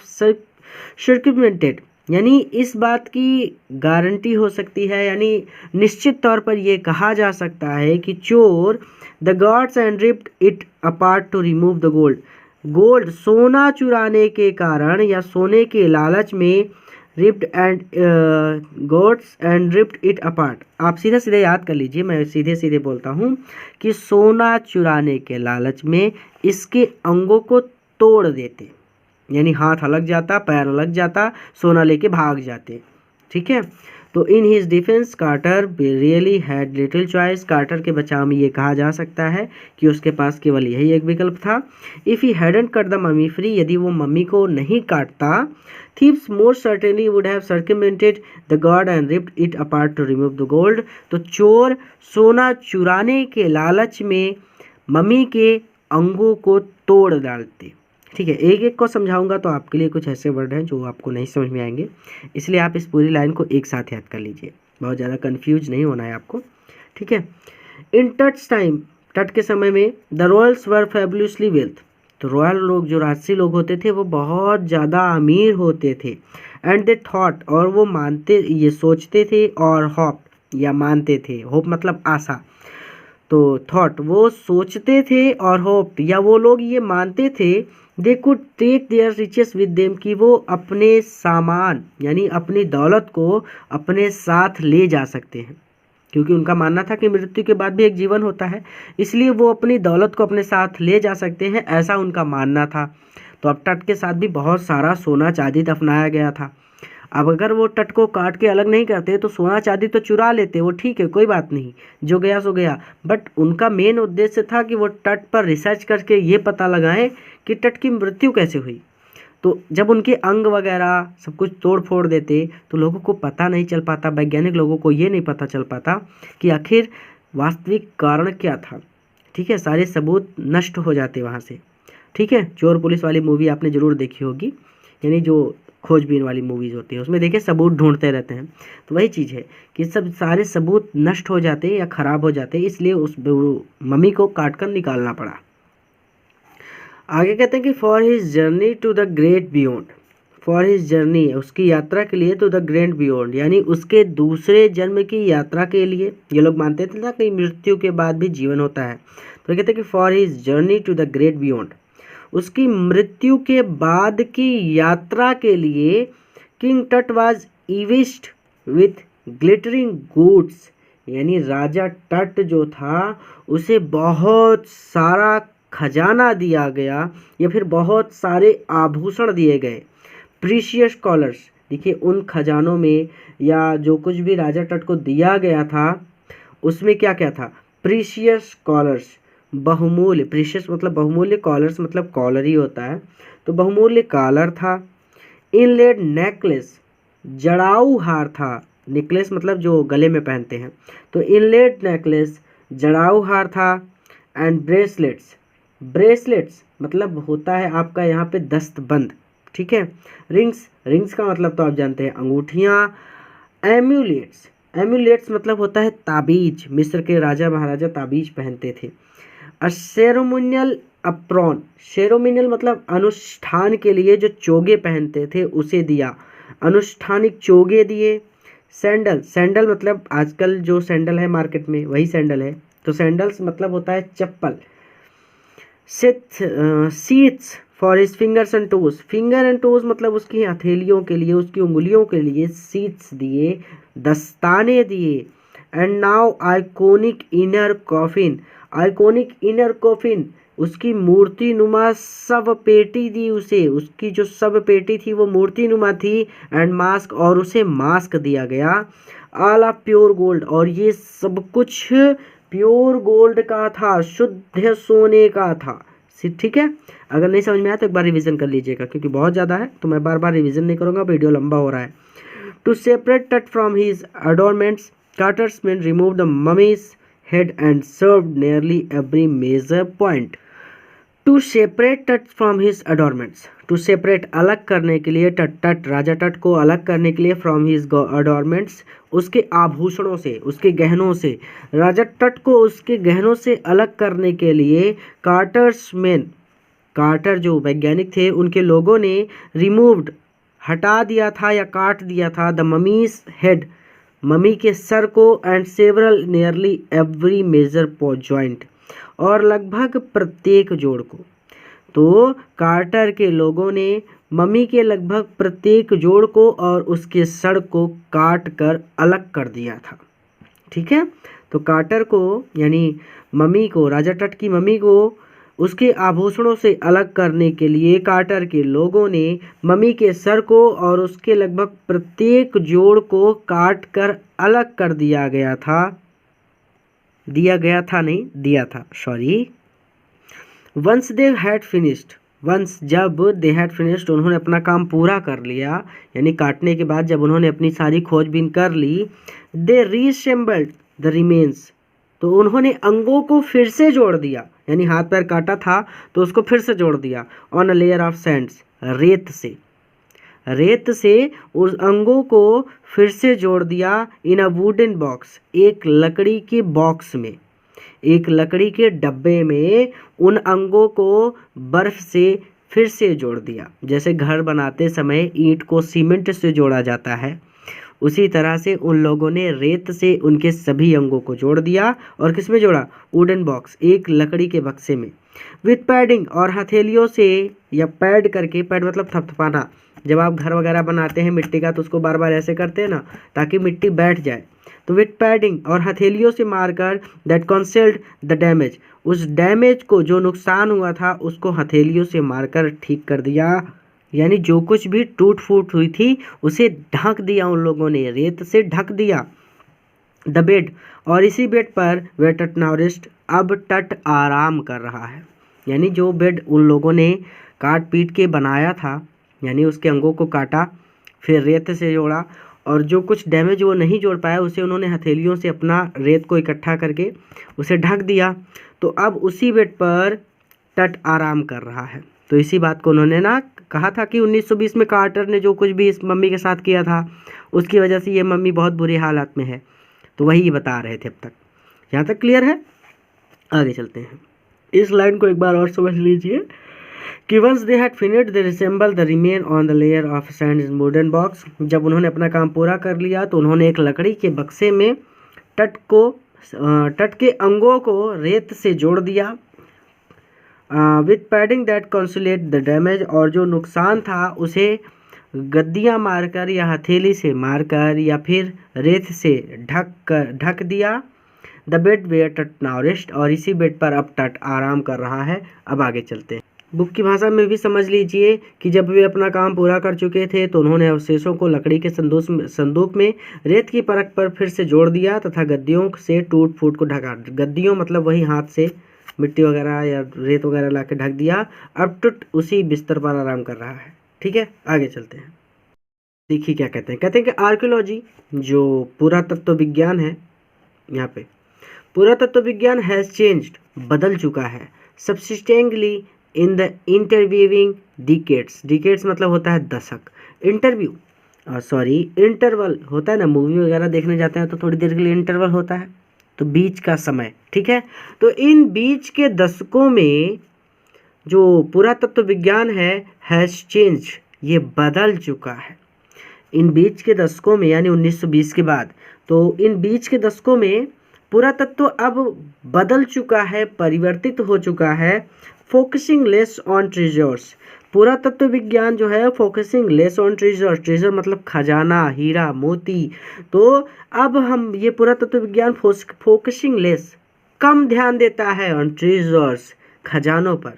सर्कमवेंटेड, यानी इस बात की गारंटी हो सकती है, यानी निश्चित तौर पर यह कहा जा सकता है कि चोर the guards and ripped it apart to remove the gold, gold, सोना चुराने के कारण या सोने के लालच में, ripped and gods and ripped it apart, आप सीधे सीधे याद कर लीजिए, मैं सीधे सीधे बोलता हूँ कि सोना चुराने के लालच में इसके अंगों को तोड़ देते, यानी हाथ अलग जाता, पैर अलग जाता, सोना लेके भाग जाते। ठीक है, तो in his defence Carter really had little choice, Carter के बचाव में ये कहा जा सकता है कि उसके पास केवल यही एक विकल्प था। If he hadn't cut the mummy free, यदि वो मम्मी को नहीं काटता, thieves most certainly would have circumvented the guard and ripped it apart to remove the gold, तो चोर सोना चुराने के लालच में मम्मी के अंगों को तोड़ डालते। ठीक है, एक एक को समझाऊंगा तो आपके लिए कुछ ऐसे वर्ड हैं जो आपको नहीं समझ में आएंगे, इसलिए आप इस पूरी लाइन को एक साथ याद कर लीजिए, बहुत ज़्यादा कंफ्यूज नहीं होना है आपको। ठीक है, इन टट्स टाइम, तट के समय में, the Royals were fabulously wealth, तो रॉयल लोग, जो राजसी लोग होते थे, वो बहुत ज़्यादा अमीर होते थे। एंड दे थॉट, और वो मानते, ये सोचते थे, और होप या मानते थे, होप मतलब आशा, तो थॉट वो सोचते थे, और होप या वो लोग ये मानते थे, they could take their riches with them, कि वो अपने सामान यानी अपनी दौलत को अपने साथ ले जा सकते हैं, क्योंकि उनका मानना था कि मृत्यु के बाद भी एक जीवन होता है, इसलिए वो अपनी दौलत को अपने साथ ले जा सकते हैं, ऐसा उनका मानना था। तो अब तट के साथ भी बहुत सारा सोना चांदी दफनाया गया था। अब अगर वो तट को काट के अलग नहीं करते तो सोना चांदी तो चुरा लेते, वो ठीक है, कोई बात नहीं, जो गया सो गया, बट उनका मेन उद्देश्य था कि वो तट पर रिसर्च करके ये पता लगाएं कि तट की मृत्यु कैसे हुई। तो जब उनके अंग वगैरह सब कुछ तोड़ फोड़ देते तो लोगों को पता नहीं चल पाता, वैज्ञानिक लोगों को ये नहीं पता चल पाता कि आखिर वास्तविक कारण क्या था। ठीक है, सारे सबूत नष्ट हो जाते वहाँ से। ठीक है, चोर पुलिस वाली मूवी आपने ज़रूर देखी होगी, यानी जो खोजबीन वाली मूवीज़ होती है उसमें देखिए सबूत ढूंढते रहते हैं, तो वही चीज़ है कि सब सारे सबूत नष्ट हो जाते या ख़राब हो जाते, इसलिए उस मम्मी को काट कर निकालना पड़ा। आगे कहते हैं कि for his journey to the great beyond, for his journey उसकी यात्रा के लिए, टू द ग्रेट बियॉन्ड यानी उसके दूसरे जन्म की यात्रा के लिए। ये लोग मानते थे ना कि मृत्यु के बाद भी जीवन होता है, तो कहते हैं कि for his journey to the great beyond, उसकी मृत्यु के बाद की यात्रा के लिए किंग टट वाज इविस्ड विथ ग्लिटरिंग गुड्स, यानी राजा टट जो था उसे बहुत सारा खजाना दिया गया या फिर बहुत सारे आभूषण दिए गए। प्रीशियस कॉलर्स, देखिए उन खजानों में या जो कुछ भी राजा टट को दिया गया था उसमें क्या क्या था। प्रीशियस कॉलर्स, बहुमूल्य, प्रीशियस मतलब बहुमूल्य, कॉलर्स मतलब कॉलर ही होता है, तो बहुमूल्य कॉलर था। इनलेड नेकलेस, जड़ाऊ हार था, नेकलेस मतलब जो गले में पहनते हैं, तो इनलेड नेकलेस जड़ाऊ हार था। एंड ब्रेसलेट्स, ब्रेसलेट्स मतलब होता है आपका यहाँ पे दस्तबंद, ठीक है। रिंग्स, रिंग्स का मतलब तो आप जानते हैं अंगूठियाँ। एम्यूलेट्स, एम्यूलेट्स मतलब होता है ताबीज, मिस्र के राजा महाराजा ताबीज पहनते थे। अ सेरेमोनियल अप्रॉन, सेरेमोनियल मतलब अनुष्ठान के लिए जो चोगे पहनते थे उसे दिया, अनुष्ठानिक चोगे दिए। सैंडल, सैंडल मतलब आजकल जो सैंडल है मार्केट में वही सैंडल है, तो सैंडल्स मतलब होता है चप्पल। Sheaths for his fingers and toes, finger and toes मतलब उसकी हथेलियों के लिए, उसकी उंगलियों के लिए सीट्स दिए, दस्ताने दिए। And now iconic inner coffin, iconic inner coffin उसकी मूर्ति नुमा सब पेटी दी उसे, उसकी जो सब पेटी थी वो मूर्ति नुमा थी। एंड मास्क, और उसे मास्क दिया गया। ऑल ऑफ प्योर गोल्ड, और ये सब कुछ प्योर गोल्ड का था, शुद्ध सोने का था, ठीक है। अगर नहीं समझ में आया तो एक बार रिवीजन कर लीजिएगा, क्योंकि बहुत ज़्यादा है तो मैं बार बार रिवीजन नहीं करूँगा, वीडियो लंबा हो रहा है। To separate Tut from his adornments, Carter's man remove the mummy's head and sever nearly every major point. To separate Tut from his adornments, to separate अलग करने के लिए, टट राजा टट को अलग करने के लिए, फ्रॉम हिज अडोरमेंट्स उसके आभूषणों से, उसके गहनों से, राजा टट को उसके गहनों से अलग करने के लिए कार्टर्स मैन, कार्टर जो वैज्ञानिक थे उनके लोगों ने रिमूव्ड हटा दिया था या काट दिया था, द ममीज हेड ममी के सर को, and several nearly every major joint और लगभग प्रत्येक जोड़ को। तो कार्टर के लोगों ने मम्मी के लगभग प्रत्येक जोड़ को और उसके सर को काट कर अलग कर दिया था, ठीक है। तो कार्टर को यानी मम्मी को, राजा टट की मम्मी को उसके आभूषणों से अलग करने के लिए कार्टर के लोगों ने मम्मी के सर को और उसके लगभग प्रत्येक जोड़ को काट कर अलग कर दिया गया था, दिया गया था नहीं, दिया था, sorry. Once they had finished, once जब दे हैड फिनिश्ड उन्होंने अपना काम पूरा कर लिया, यानी काटने के बाद जब उन्होंने अपनी सारी खोजबीन कर ली, दे रीअसेंबल्ड द रिमेन्स, तो उन्होंने अंगों को फिर से जोड़ दिया, यानी हाथ पैर काटा था तो उसको फिर से जोड़ दिया। On a layer of Sands, रेत से, रेत से उस अंगों को फिर से जोड़ दिया। इन अ वुडन बॉक्स, एक लकड़ी के बॉक्स में, एक लकड़ी के डब्बे में उन अंगों को बर्फ से फिर से जोड़ दिया। जैसे घर बनाते समय ईंट को सीमेंट से जोड़ा जाता है, उसी तरह से उन लोगों ने रेत से उनके सभी अंगों को जोड़ दिया। और किस में जोड़ा? वुडन बॉक्स, एक लकड़ी के बक्से में। विथ पैडिंग, और हथेलियों से या पैड करके, पैड मतलब थपथपाना, जब आप घर वगैरह बनाते हैं मिट्टी का तो उसको बार बार ऐसे करते हैं ना ताकि मिट्टी बैठ जाए, तो विथ पैडिंग और हथेलियों से मारकर दैट कंसील्ड द डैमेज, उस डैमेज को, जो नुकसान हुआ था उसको हथेलियों से मारकर ठीक कर दिया। यानी जो कुछ भी टूट फूट हुई थी उसे ढक दिया उन लोगों ने, रेत से ढक दिया। द बेड, और इसी बेड पर वे टट नाउ रेस्ट, अब टट आराम कर रहा है। यानी जो बेड उन लोगों ने काट पीट के बनाया था, यानी उसके अंगों को काटा फिर रेत से जोड़ा, और जो कुछ डैमेज वो नहीं जोड़ पाया उसे उन्होंने हथेलियों से अपना रेत को इकट्ठा करके उसे ढक दिया। तो अब उसी बेड पर टट आराम कर रहा है। तो इसी बात को उन्होंने ना कहा था कि 1920 में कार्टर ने जो कुछ भी इस मम्मी के साथ किया था उसकी वजह से ये मम्मी बहुत बुरी हालत में है, तो वही बता रहे थे। अब तक यहाँ तक क्लियर है? आगे चलते हैं, इस लाइन को एक बार और समझ लीजिए। कि once they had finished they resemble the remain on the layer of sand in wooden box. जब उन्होंने अपना काम पूरा कर लिया तो उन्होंने एक लकड़ी के बक्से में तट के अंगों को रेत से जोड़ दिया with padding that consulate the damage, और जो नुकसान था उसे गद्दियाँ मारकर या हथेली से मारकर या फिर रेत से ढक दिया। द बेड वेयर टट नाउ रेस्ट, और इसी बेड पर अब तट आराम कर रहा है। अब आगे चलते हैं। बुक की भाषा में भी समझ लीजिए कि जब वे अपना काम पूरा कर चुके थे तो उन्होंने अवशेषों को लकड़ी के संदूक में रेत की परत पर फिर से जोड़ दिया तथा गद्दियों से टूट फूट को ढका। गद्दियों मतलब वही हाथ से मिट्टी वगैरह या रेत वगैरह ला के ढक दिया। अब टूट उसी बिस्तर पर आराम कर रहा है। ठीक है, आगे चलते हैं। देखिए क्या कहते हैं। कहते हैं कि आर्कियोलॉजी जो पुरातत्व विज्ञान है, यहाँ पे पुरातत्व विज्ञान हैज़ चेंज्ड, बदल चुका है, substantially in the intervening decades. Decades मतलब होता है दशक। इंटरवल होता है ना, मूवी वगैरह देखने जाते हैं तो थोड़ी देर के लिए इंटरवल होता है, तो बीच का समय। ठीक है, तो इन बीच के दशकों में जो पुरातत्व विज्ञान है हैज़ चेंज, ये बदल चुका है। इन बीच के दशकों में यानी 1920 के बाद, तो इन बीच के दशकों में पुरातत्व अब बदल चुका है, परिवर्तित हो चुका है। फोकसिंग लेस ऑन ट्रेजर्स, पुरातत्व विज्ञान जो है focusing less on treasures, treasure मतलब खजाना, हीरा मोती। तो अब हम ये पुरातत्व विज्ञान फोकसिंग लेस, कम ध्यान देता है ऑन ट्रेजर्स, खजानों पर।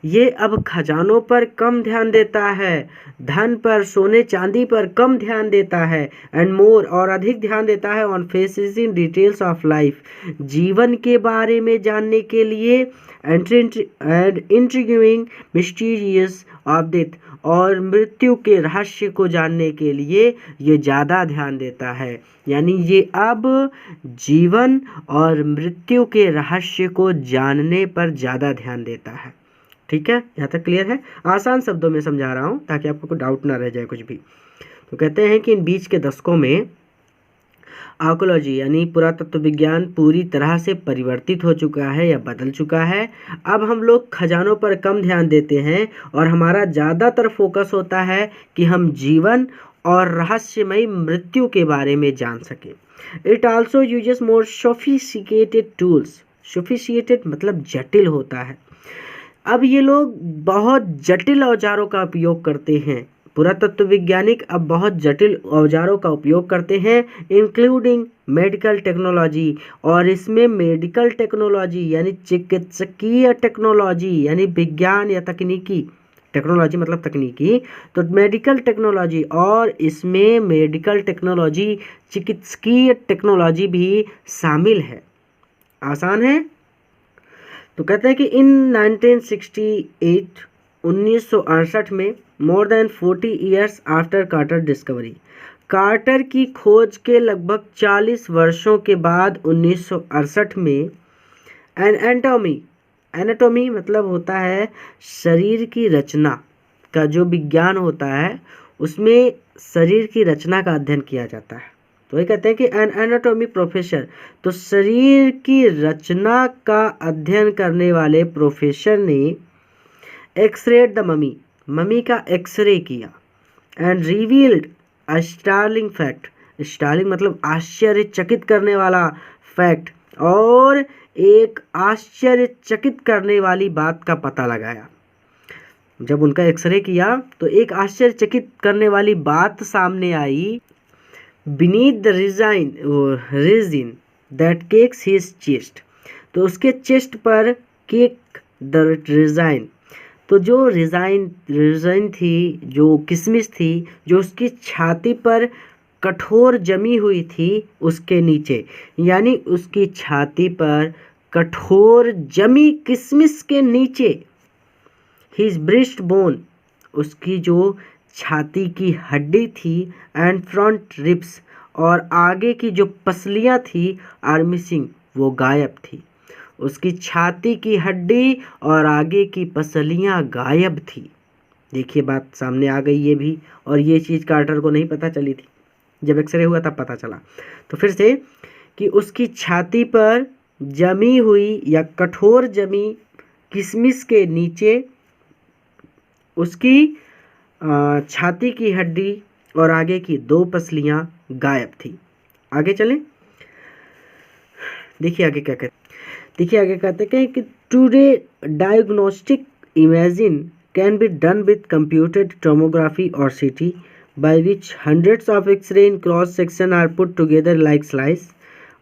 ये अब खजानों पर कम ध्यान देता है, धन पर, सोने चांदी पर कम ध्यान देता है। एंड मोर, और अधिक ध्यान देता है on faces in details of life, जीवन के बारे में जानने के लिए। एंड इंट्रिग्यूइंग मिस्टीरियस ऑफ डेथ, और मृत्यु के रहस्य को जानने के लिए ये ज़्यादा ध्यान देता है। यानी ये अब जीवन और मृत्यु के रहस्य को जानने पर ज़्यादा ध्यान देता है। ठीक है, यहाँ तक क्लियर है। आसान शब्दों में समझा रहा हूँ ताकि आपको कोई डाउट ना रह जाए कुछ भी। तो कहते हैं कि इन बीच के दशकों में आर्कियोलॉजी यानी पुरातत्व विज्ञान पूरी तरह से परिवर्तित हो चुका है या बदल चुका है। अब हम लोग खजानों पर कम ध्यान देते हैं और हमारा ज़्यादातर फोकस होता है कि हम जीवन और रहस्यमयी मृत्यु के बारे में जान सकें। It also uses more sophisticated tools, sophisticated मतलब जटिल होता है। अब ये लोग बहुत जटिल औजारों का उपयोग करते हैं, पुरातत्व वैज्ञानिक अब बहुत जटिल औजारों का उपयोग करते हैं, इंक्लूडिंग मेडिकल टेक्नोलॉजी, और इसमें मेडिकल टेक्नोलॉजी यानी चिकित्सकीय टेक्नोलॉजी यानी विज्ञान या तकनीकी, टेक्नोलॉजी मतलब तकनीकी, तो मेडिकल टेक्नोलॉजी, और इसमें मेडिकल टेक्नोलॉजी चिकित्सकीय टेक्नोलॉजी भी शामिल है। आसान है। तो कहते हैं कि इन 1968 में more than 40 years after Carter discovery, Carter की खोज के लगभग 40 वर्षों के बाद 1968 में एनाटॉमी मतलब होता है शरीर की रचना का जो विज्ञान होता है, उसमें शरीर की रचना का अध्ययन किया जाता है। तो ये कहते हैं कि एन एनाटॉमी प्रोफेसर, तो शरीर की रचना का अध्ययन करने वाले प्रोफेसर ने एक्सरेड द ममी का एक्सरे किया and revealed a startling fact, startling मतलब आश्चर्यचकित करने वाला फैक्ट, और एक आश्चर्यचकित करने वाली बात का पता लगाया। जब उनका एक्सरे किया तो एक आश्चर्यचकित करने वाली बात सामने आई। Beneath the resin that cakes his chest, तो उसके चेस्ट पर केक द रिजाइन, तो जो रिजाइन थी, जो किशमिश थी, जो उसकी छाती पर कठोर जमी हुई थी, उसके नीचे, यानी उसकी छाती पर कठोर जमी किशमिश के नीचे, हिज ब्रेस्ट बोन, उसकी जो छाती की हड्डी थी, एंड फ्रंट रिब्स, और आगे की जो पसलियाँ थी, आर मिसिंग, वो गायब थी। उसकी छाती की हड्डी और आगे की पसलियाँ गायब थी। देखिए बात सामने आ गई ये भी, और ये चीज़ कार्टर को नहीं पता चली थी, जब एक्सरे हुआ तब पता चला। तो फिर से कि उसकी छाती पर जमी हुई या कठोर जमी किशमिश के नीचे उसकी छाती की हड्डी और आगे की 2 पसलियां गायब थी। आगे चलें, देखिए आगे क्या कहते हैं। देखिए आगे कहते हैं कि today diagnostic imaging can be done with computed tomography और सीटी by which hundreds of X-ray in cross section are put together like slice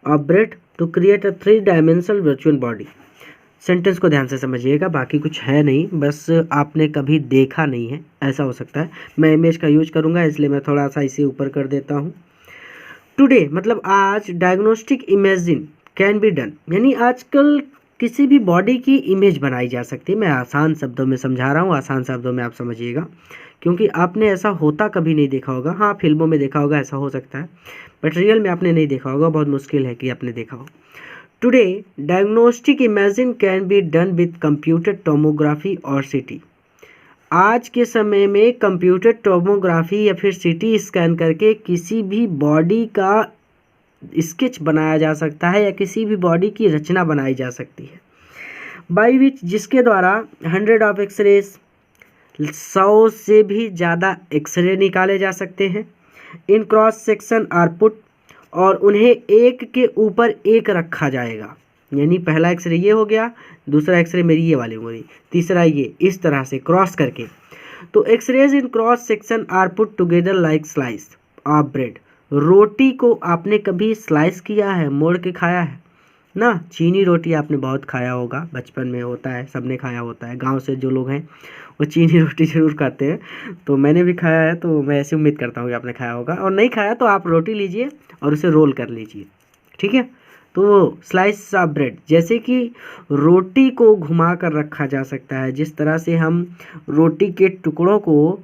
of bread to create a 3-dimensional virtual body। Sentence को ध्यान से समझिएगा, बाकी कुछ है नहीं, बस आपने कभी देखा नहीं है ऐसा हो सकता है। मैं इमेज का यूज करूंगा इसलिए मैं थोड़ा सा इसे ऊपर कर देता हूँ। टुडे मतलब आज, diagnostic imaging can be done यानी आजकल किसी भी बॉडी की इमेज बनाई जा सकती है। मैं आसान शब्दों में समझा रहा हूँ, आसान शब्दों में आप समझिएगा, क्योंकि आपने ऐसा होता कभी नहीं देखा होगा। हाँ, फिल्मों में देखा होगा, ऐसा हो सकता है, बट रियल में आपने नहीं देखा होगा, बहुत मुश्किल है कि आपने देखा हो। Today diagnostic imaging can be done with computer tomography और सीटी। आज के समय में कंप्यूटर टोमोग्राफी या फिर सीटी स्कैन करके किसी भी बॉडी का स्केच बनाया जा सकता है या किसी भी बॉडी की रचना बनाई जा सकती है। बाई विच जिसके द्वारा 100 ऑफ एक्सरेज 100 से भी ज़्यादा एक्सरे निकाले जा सकते हैं। इन क्रॉस सेक्शन आर पुट और उन्हें एक के ऊपर एक रखा जाएगा, यानी पहला एक्सरे ये हो गया, दूसरा एक्सरे मेरी ये वाली हो गई, तीसरा ये, इस तरह से क्रॉस करके। तो X rays in cross section are put together like slice of bread. रोटी को आपने कभी स्लाइस किया है, मोड़ के खाया है ना? चीनी रोटी आपने बहुत खाया होगा, बचपन में होता है, सबने खाया होता है। गांव से जो लोग हैं वो चीनी रोटी ज़रूर खाते हैं, तो मैंने भी खाया है, तो मैं ऐसी उम्मीद करता हूँ कि आपने खाया होगा। और नहीं खाया तो आप रोटी लीजिए और उसे रोल कर लीजिए, ठीक है? तो स्लाइस ऑफ ब्रेड, जैसे कि रोटी को घुमा कर रखा जा सकता है, जिस तरह से हम रोटी के टुकड़ों को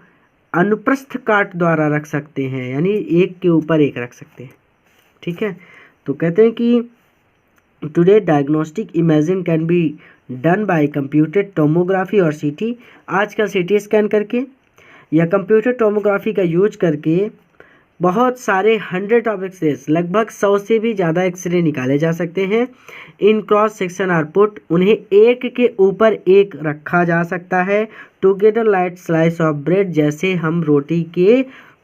अनुप्रस्थ काट द्वारा रख सकते हैं, यानी एक के ऊपर एक रख सकते हैं, ठीक है? तो कहते हैं कि today diagnostic imaging can be done by computer tomography और सीटी। आजकल सीटी स्कैन करके या कंप्यूटर टोमोग्राफी का यूज करके बहुत सारे 100 ऑफ एक्सरेज, लगभग 100 से भी ज़्यादा एक्सरे निकाले जा सकते हैं। इन क्रॉस सेक्शन आर पुट, उन्हें एक के ऊपर एक रखा जा सकता है। Together light slice of bread, जैसे हम रोटी के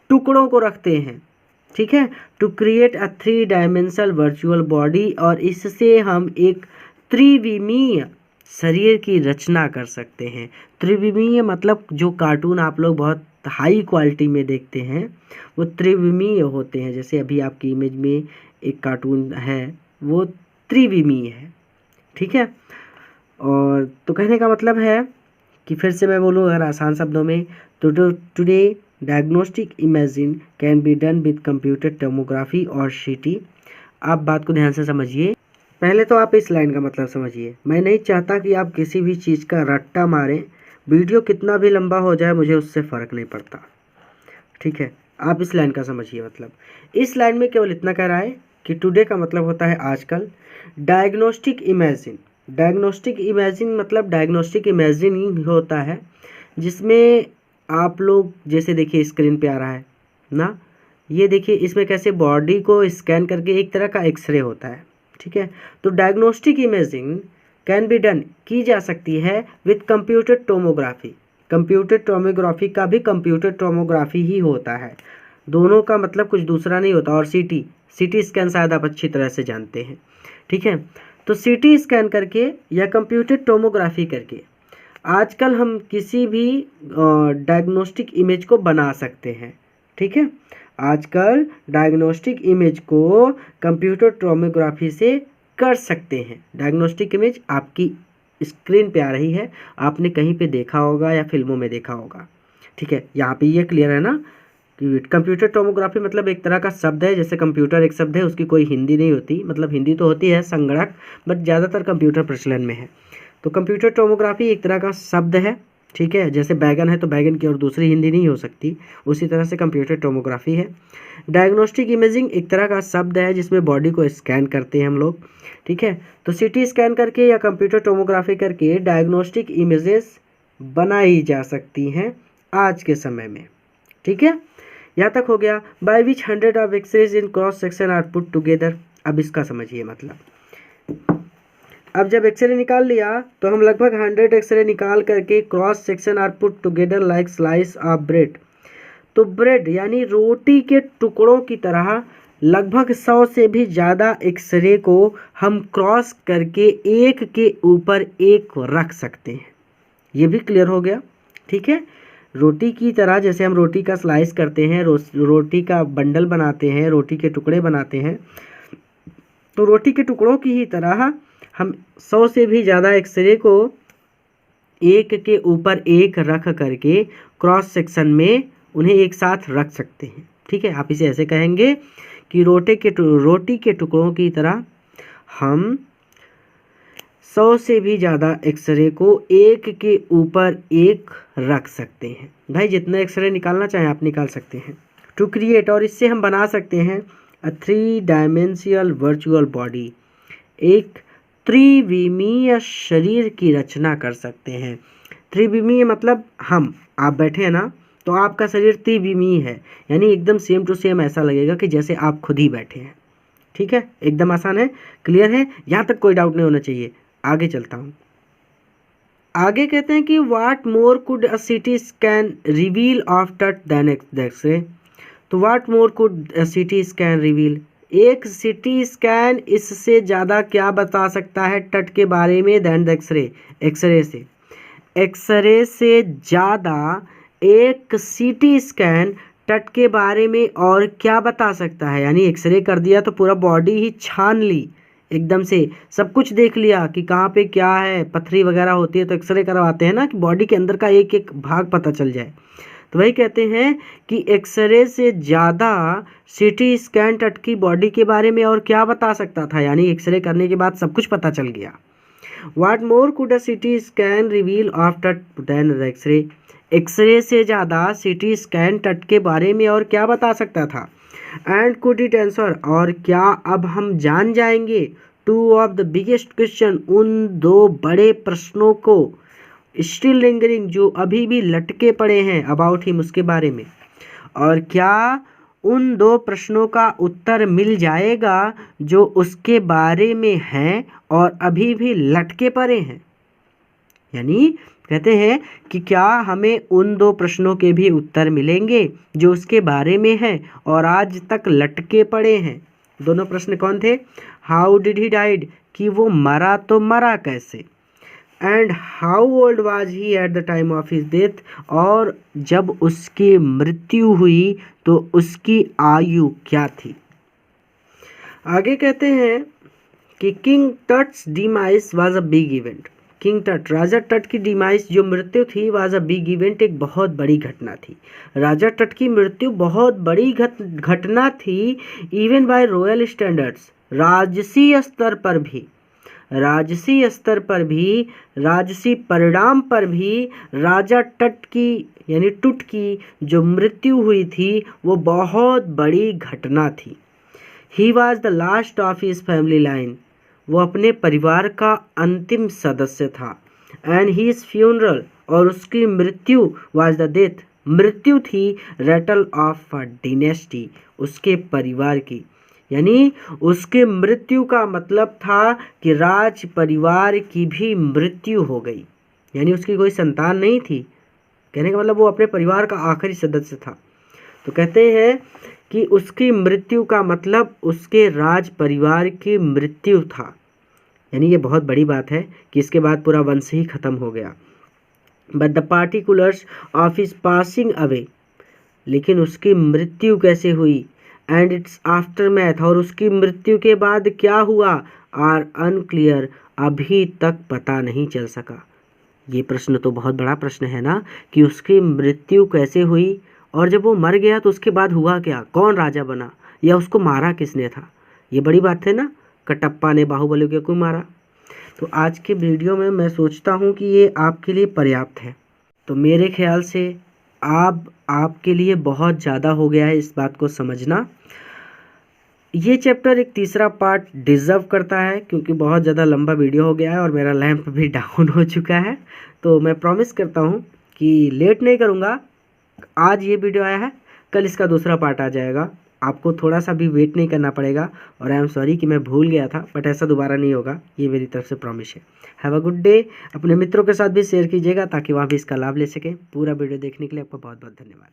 टुकड़ों को रखते हैं, ठीक है? To create a three dimensional virtual body, और इससे हम एक त्रिविमीय शरीर की रचना कर सकते हैं। त्रिविमीय मतलब जो कार्टून आप लोग बहुत हाई क्वालिटी में देखते हैं वो त्रिविमीय होते हैं। जैसे अभी आपकी इमेज में एक कार्टून है वो त्रिविमीय है, ठीक है? और तो कहने का मतलब है कि फिर से मैं बोलूँ अगर आसान शब्दों में, तो today diagnostic imaging can be done with computer tomography और सीटी। आप बात को ध्यान से समझिए। पहले तो आप इस लाइन का मतलब समझिए। मैं नहीं चाहता कि आप किसी भी चीज़ का रट्टा मारें, वीडियो कितना भी लंबा हो जाए मुझे उससे फ़र्क नहीं पड़ता, ठीक है? आप इस लाइन का समझिए। मतलब इस लाइन में केवल इतना कह रहा है कि टुडे का मतलब होता है आजकल, डायग्नोस्टिक इमेजिंग, डायग्नोस्टिक इमेजिंग मतलब डायग्नोस्टिक इमेजिंग होता है जिसमें आप लोग जैसे देखिए स्क्रीन पे आ रहा है ना, ये देखिए इसमें कैसे बॉडी को स्कैन करके एक तरह का एक्सरे होता है, ठीक है? तो diagnostic imaging can be done, की जा सकती है with computer tomography. Computer tomography का भी कंप्यूटर टोमोग्राफी ही होता है, दोनों का मतलब कुछ दूसरा नहीं होता। और सीटी, सीटी स्कैन शायद आप अच्छी तरह से जानते हैं, ठीक है? तो सीटी स्कैन करके या कंप्यूटर टोमोग्राफी करके आजकल हम किसी भी डायग्नोस्टिक इमेज को बना सकते हैं, ठीक है? आजकल डायग्नोस्टिक इमेज को कंप्यूटर टोमोग्राफी से कर सकते हैं। डायग्नोस्टिक इमेज आपकी स्क्रीन पे आ रही है, आपने कहीं पे देखा होगा या फिल्मों में देखा होगा, ठीक है? यहाँ पे ये क्लियर है ना कि कंप्यूटर टोमोग्राफी मतलब एक तरह का शब्द है, जैसे कंप्यूटर एक शब्द है, उसकी कोई हिंदी नहीं होती, मतलब हिंदी तो होती है संगणक, बट ज़्यादातर कंप्यूटर प्रचलन में है। तो कंप्यूटर टोमोग्राफी एक तरह का शब्द है, ठीक है? जैसे बैगन है तो बैगन की और दूसरी हिंदी नहीं हो सकती, उसी तरह से कंप्यूटर टोमोग्राफी है। डायग्नोस्टिक इमेजिंग एक तरह का शब्द है जिसमें बॉडी को स्कैन करते हैं हम लोग, ठीक है? तो सीटी स्कैन करके या कंप्यूटर टोमोग्राफी करके डायग्नोस्टिक इमेजेस बनाई जा सकती हैं आज के समय में, ठीक है? यहाँ तक हो गया। By which 100 of x-rays in cross section are put together. अब इसका समझिए मतलब, अब जब एक्सरे निकाल लिया तो हम लगभग 100 एक्सरे निकाल करके cross section are put together like slice of bread. तो ब्रेड यानी रोटी के टुकड़ों की तरह लगभग 100 से भी ज़्यादा एक्सरे को हम क्रॉस करके एक के ऊपर एक रख सकते हैं। ये भी क्लियर हो गया, ठीक है। रोटी की तरह जैसे हम रोटी का स्लाइस करते हैं, रोटी का बंडल बनाते हैं, रोटी के टुकड़े बनाते हैं, तो रोटी के टुकड़ों की ही तरह हम 100 से भी ज़्यादा एक्सरे को एक के ऊपर एक रख करके क्रॉस सेक्शन में उन्हें एक साथ रख सकते हैं, ठीक है। आप इसे ऐसे कहेंगे कि रोटी के टुकड़ों की तरह हम 100 से भी ज़्यादा एक्सरे को एक के ऊपर एक रख सकते हैं। भाई जितना एक्सरे निकालना चाहें आप निकाल सकते हैं। टू क्रिएट, और इससे हम बना सकते हैं अ 3 डायमेंशनल वर्चुअल बॉडी, एक त्रिविमीय शरीर की रचना कर सकते हैं। त्रिविमीय मतलब आप बैठे हैं ना, तो आपका शरीर त्रिविमीय है, यानी एकदम सेम टू सेम ऐसा लगेगा कि जैसे आप खुद ही बैठे हैं, ठीक है। एकदम आसान है, क्लियर है, यहाँ तक कोई डाउट नहीं होना चाहिए। आगे चलता हूँ। आगे कहते हैं कि what more could a CT scan reveal after than X ray. तो what more could a CT scan reveal, एक सीटी स्कैन इससे ज़्यादा क्या बता सकता है तट के बारे में दैन द एक्सरे, एक्सरे से ज़्यादा एक सीटी स्कैन तट के बारे में और क्या बता सकता है। यानी एक्सरे कर दिया तो पूरा बॉडी ही छान ली, एकदम से सब कुछ देख लिया कि कहाँ पे क्या है, पथरी वगैरह होती है तो एक्सरे करवाते हैं ना कि बॉडी के अंदर का एक एक भाग पता चल जाए। तो वही कहते हैं कि एक्सरे से ज़्यादा सीटी स्कैन तट की बॉडी के बारे में और क्या बता सकता था, यानी एक्सरे करने के बाद सब कुछ पता चल गया। What more could a CT scan reveal after then x-ray, x-ray से ज़्यादा सीटी स्कैन तट के बारे में और क्या बता सकता था। एंड कुड इट आंसर, और क्या अब हम जान जाएंगे two of the biggest question, उन दो बड़े प्रश्नों को, स्टिल लिंगरिंग जो अभी भी लटके पड़े हैं, अबाउट हिम उसके बारे में, और क्या उन दो प्रश्नों का उत्तर मिल जाएगा जो उसके बारे में हैं और अभी भी लटके पड़े हैं। यानी कहते हैं कि क्या हमें उन दो प्रश्नों के भी उत्तर मिलेंगे जो उसके बारे में हैं और आज तक लटके पड़े हैं। दोनों प्रश्न कौन थे, हाउ डिड ही डाइड, कि वो मरा तो मरा कैसे, and how old was he eight the time of his death, और जब उसकी मृत्यु हुई तो उसकी आयु क्या थी। आगे कहते हैं कि King Tut's demise was a big event, King Tut राजा टट की डिमाइस जो मृत्यु थी वाज अ बिग इवेंट, एक बहुत बड़ी घटना थी। राजा टट की मृत्यु बहुत बड़ी घटना थी, इवन बाय रॉयल स्टैंडर्ड्स, राजसी स्तर पर भी, राजसी परिणाम पर भी राजा टट की यानी टुट की जो मृत्यु हुई थी वो बहुत बड़ी घटना थी। He was the last of his family line, वो अपने परिवार का अंतिम सदस्य था। एंड हीज फ्यूनरल, और उसकी मृत्यु वाज द डेथ, मृत्यु थी रेटल ऑफ अ डिनेस्टी, उसके परिवार की। यानी उसके मृत्यु का मतलब था कि राज परिवार की भी मृत्यु हो गई, यानी उसकी कोई संतान नहीं थी, कहने का मतलब वो अपने परिवार का आखिरी सदस्य था। तो कहते हैं कि उसकी मृत्यु का मतलब उसके राज परिवार की मृत्यु था, यानी ये बहुत बड़ी बात है कि इसके बाद पूरा वंश ही खत्म हो गया। But the particulars of his passing away, लेकिन उसकी मृत्यु कैसे हुई, एंड इट्स आफ्टर मैथ, और उसकी मृत्यु के बाद क्या हुआ, आर अनक्लियर, अभी तक पता नहीं चल सका। ये प्रश्न तो बहुत बड़ा प्रश्न है ना कि उसकी मृत्यु कैसे हुई, और जब वो मर गया तो उसके बाद हुआ क्या, कौन राजा बना, या उसको मारा किसने था। ये बड़ी बात है ना, कटप्पा ने बाहुबली को क्यों मारा। तो आज के वीडियो में मैं सोचता हूँ कि ये आपके लिए पर्याप्त है। तो मेरे ख्याल से आपके लिए बहुत ज़्यादा हो गया है इस बात को समझना। ये चैप्टर एक तीसरा पार्ट डिज़र्व करता है क्योंकि बहुत ज़्यादा लंबा वीडियो हो गया है और मेरा लैंप भी डाउन हो चुका है। तो मैं प्रॉमिस करता हूँ कि लेट नहीं करूँगा। आज ये वीडियो आया है, कल इसका दूसरा पार्ट आ जाएगा। आपको थोड़ा सा भी वेट नहीं करना पड़ेगा। और आई एम सॉरी कि मैं भूल गया था, बट ऐसा दोबारा नहीं होगा, ये मेरी तरफ से प्रॉमिस है। Have a good day. अपने मित्रों के साथ भी शेयर कीजिएगा ताकि वहाँ भी इसका लाभ ले सकें। पूरा वीडियो देखने के लिए आपका बहुत बहुत धन्यवाद।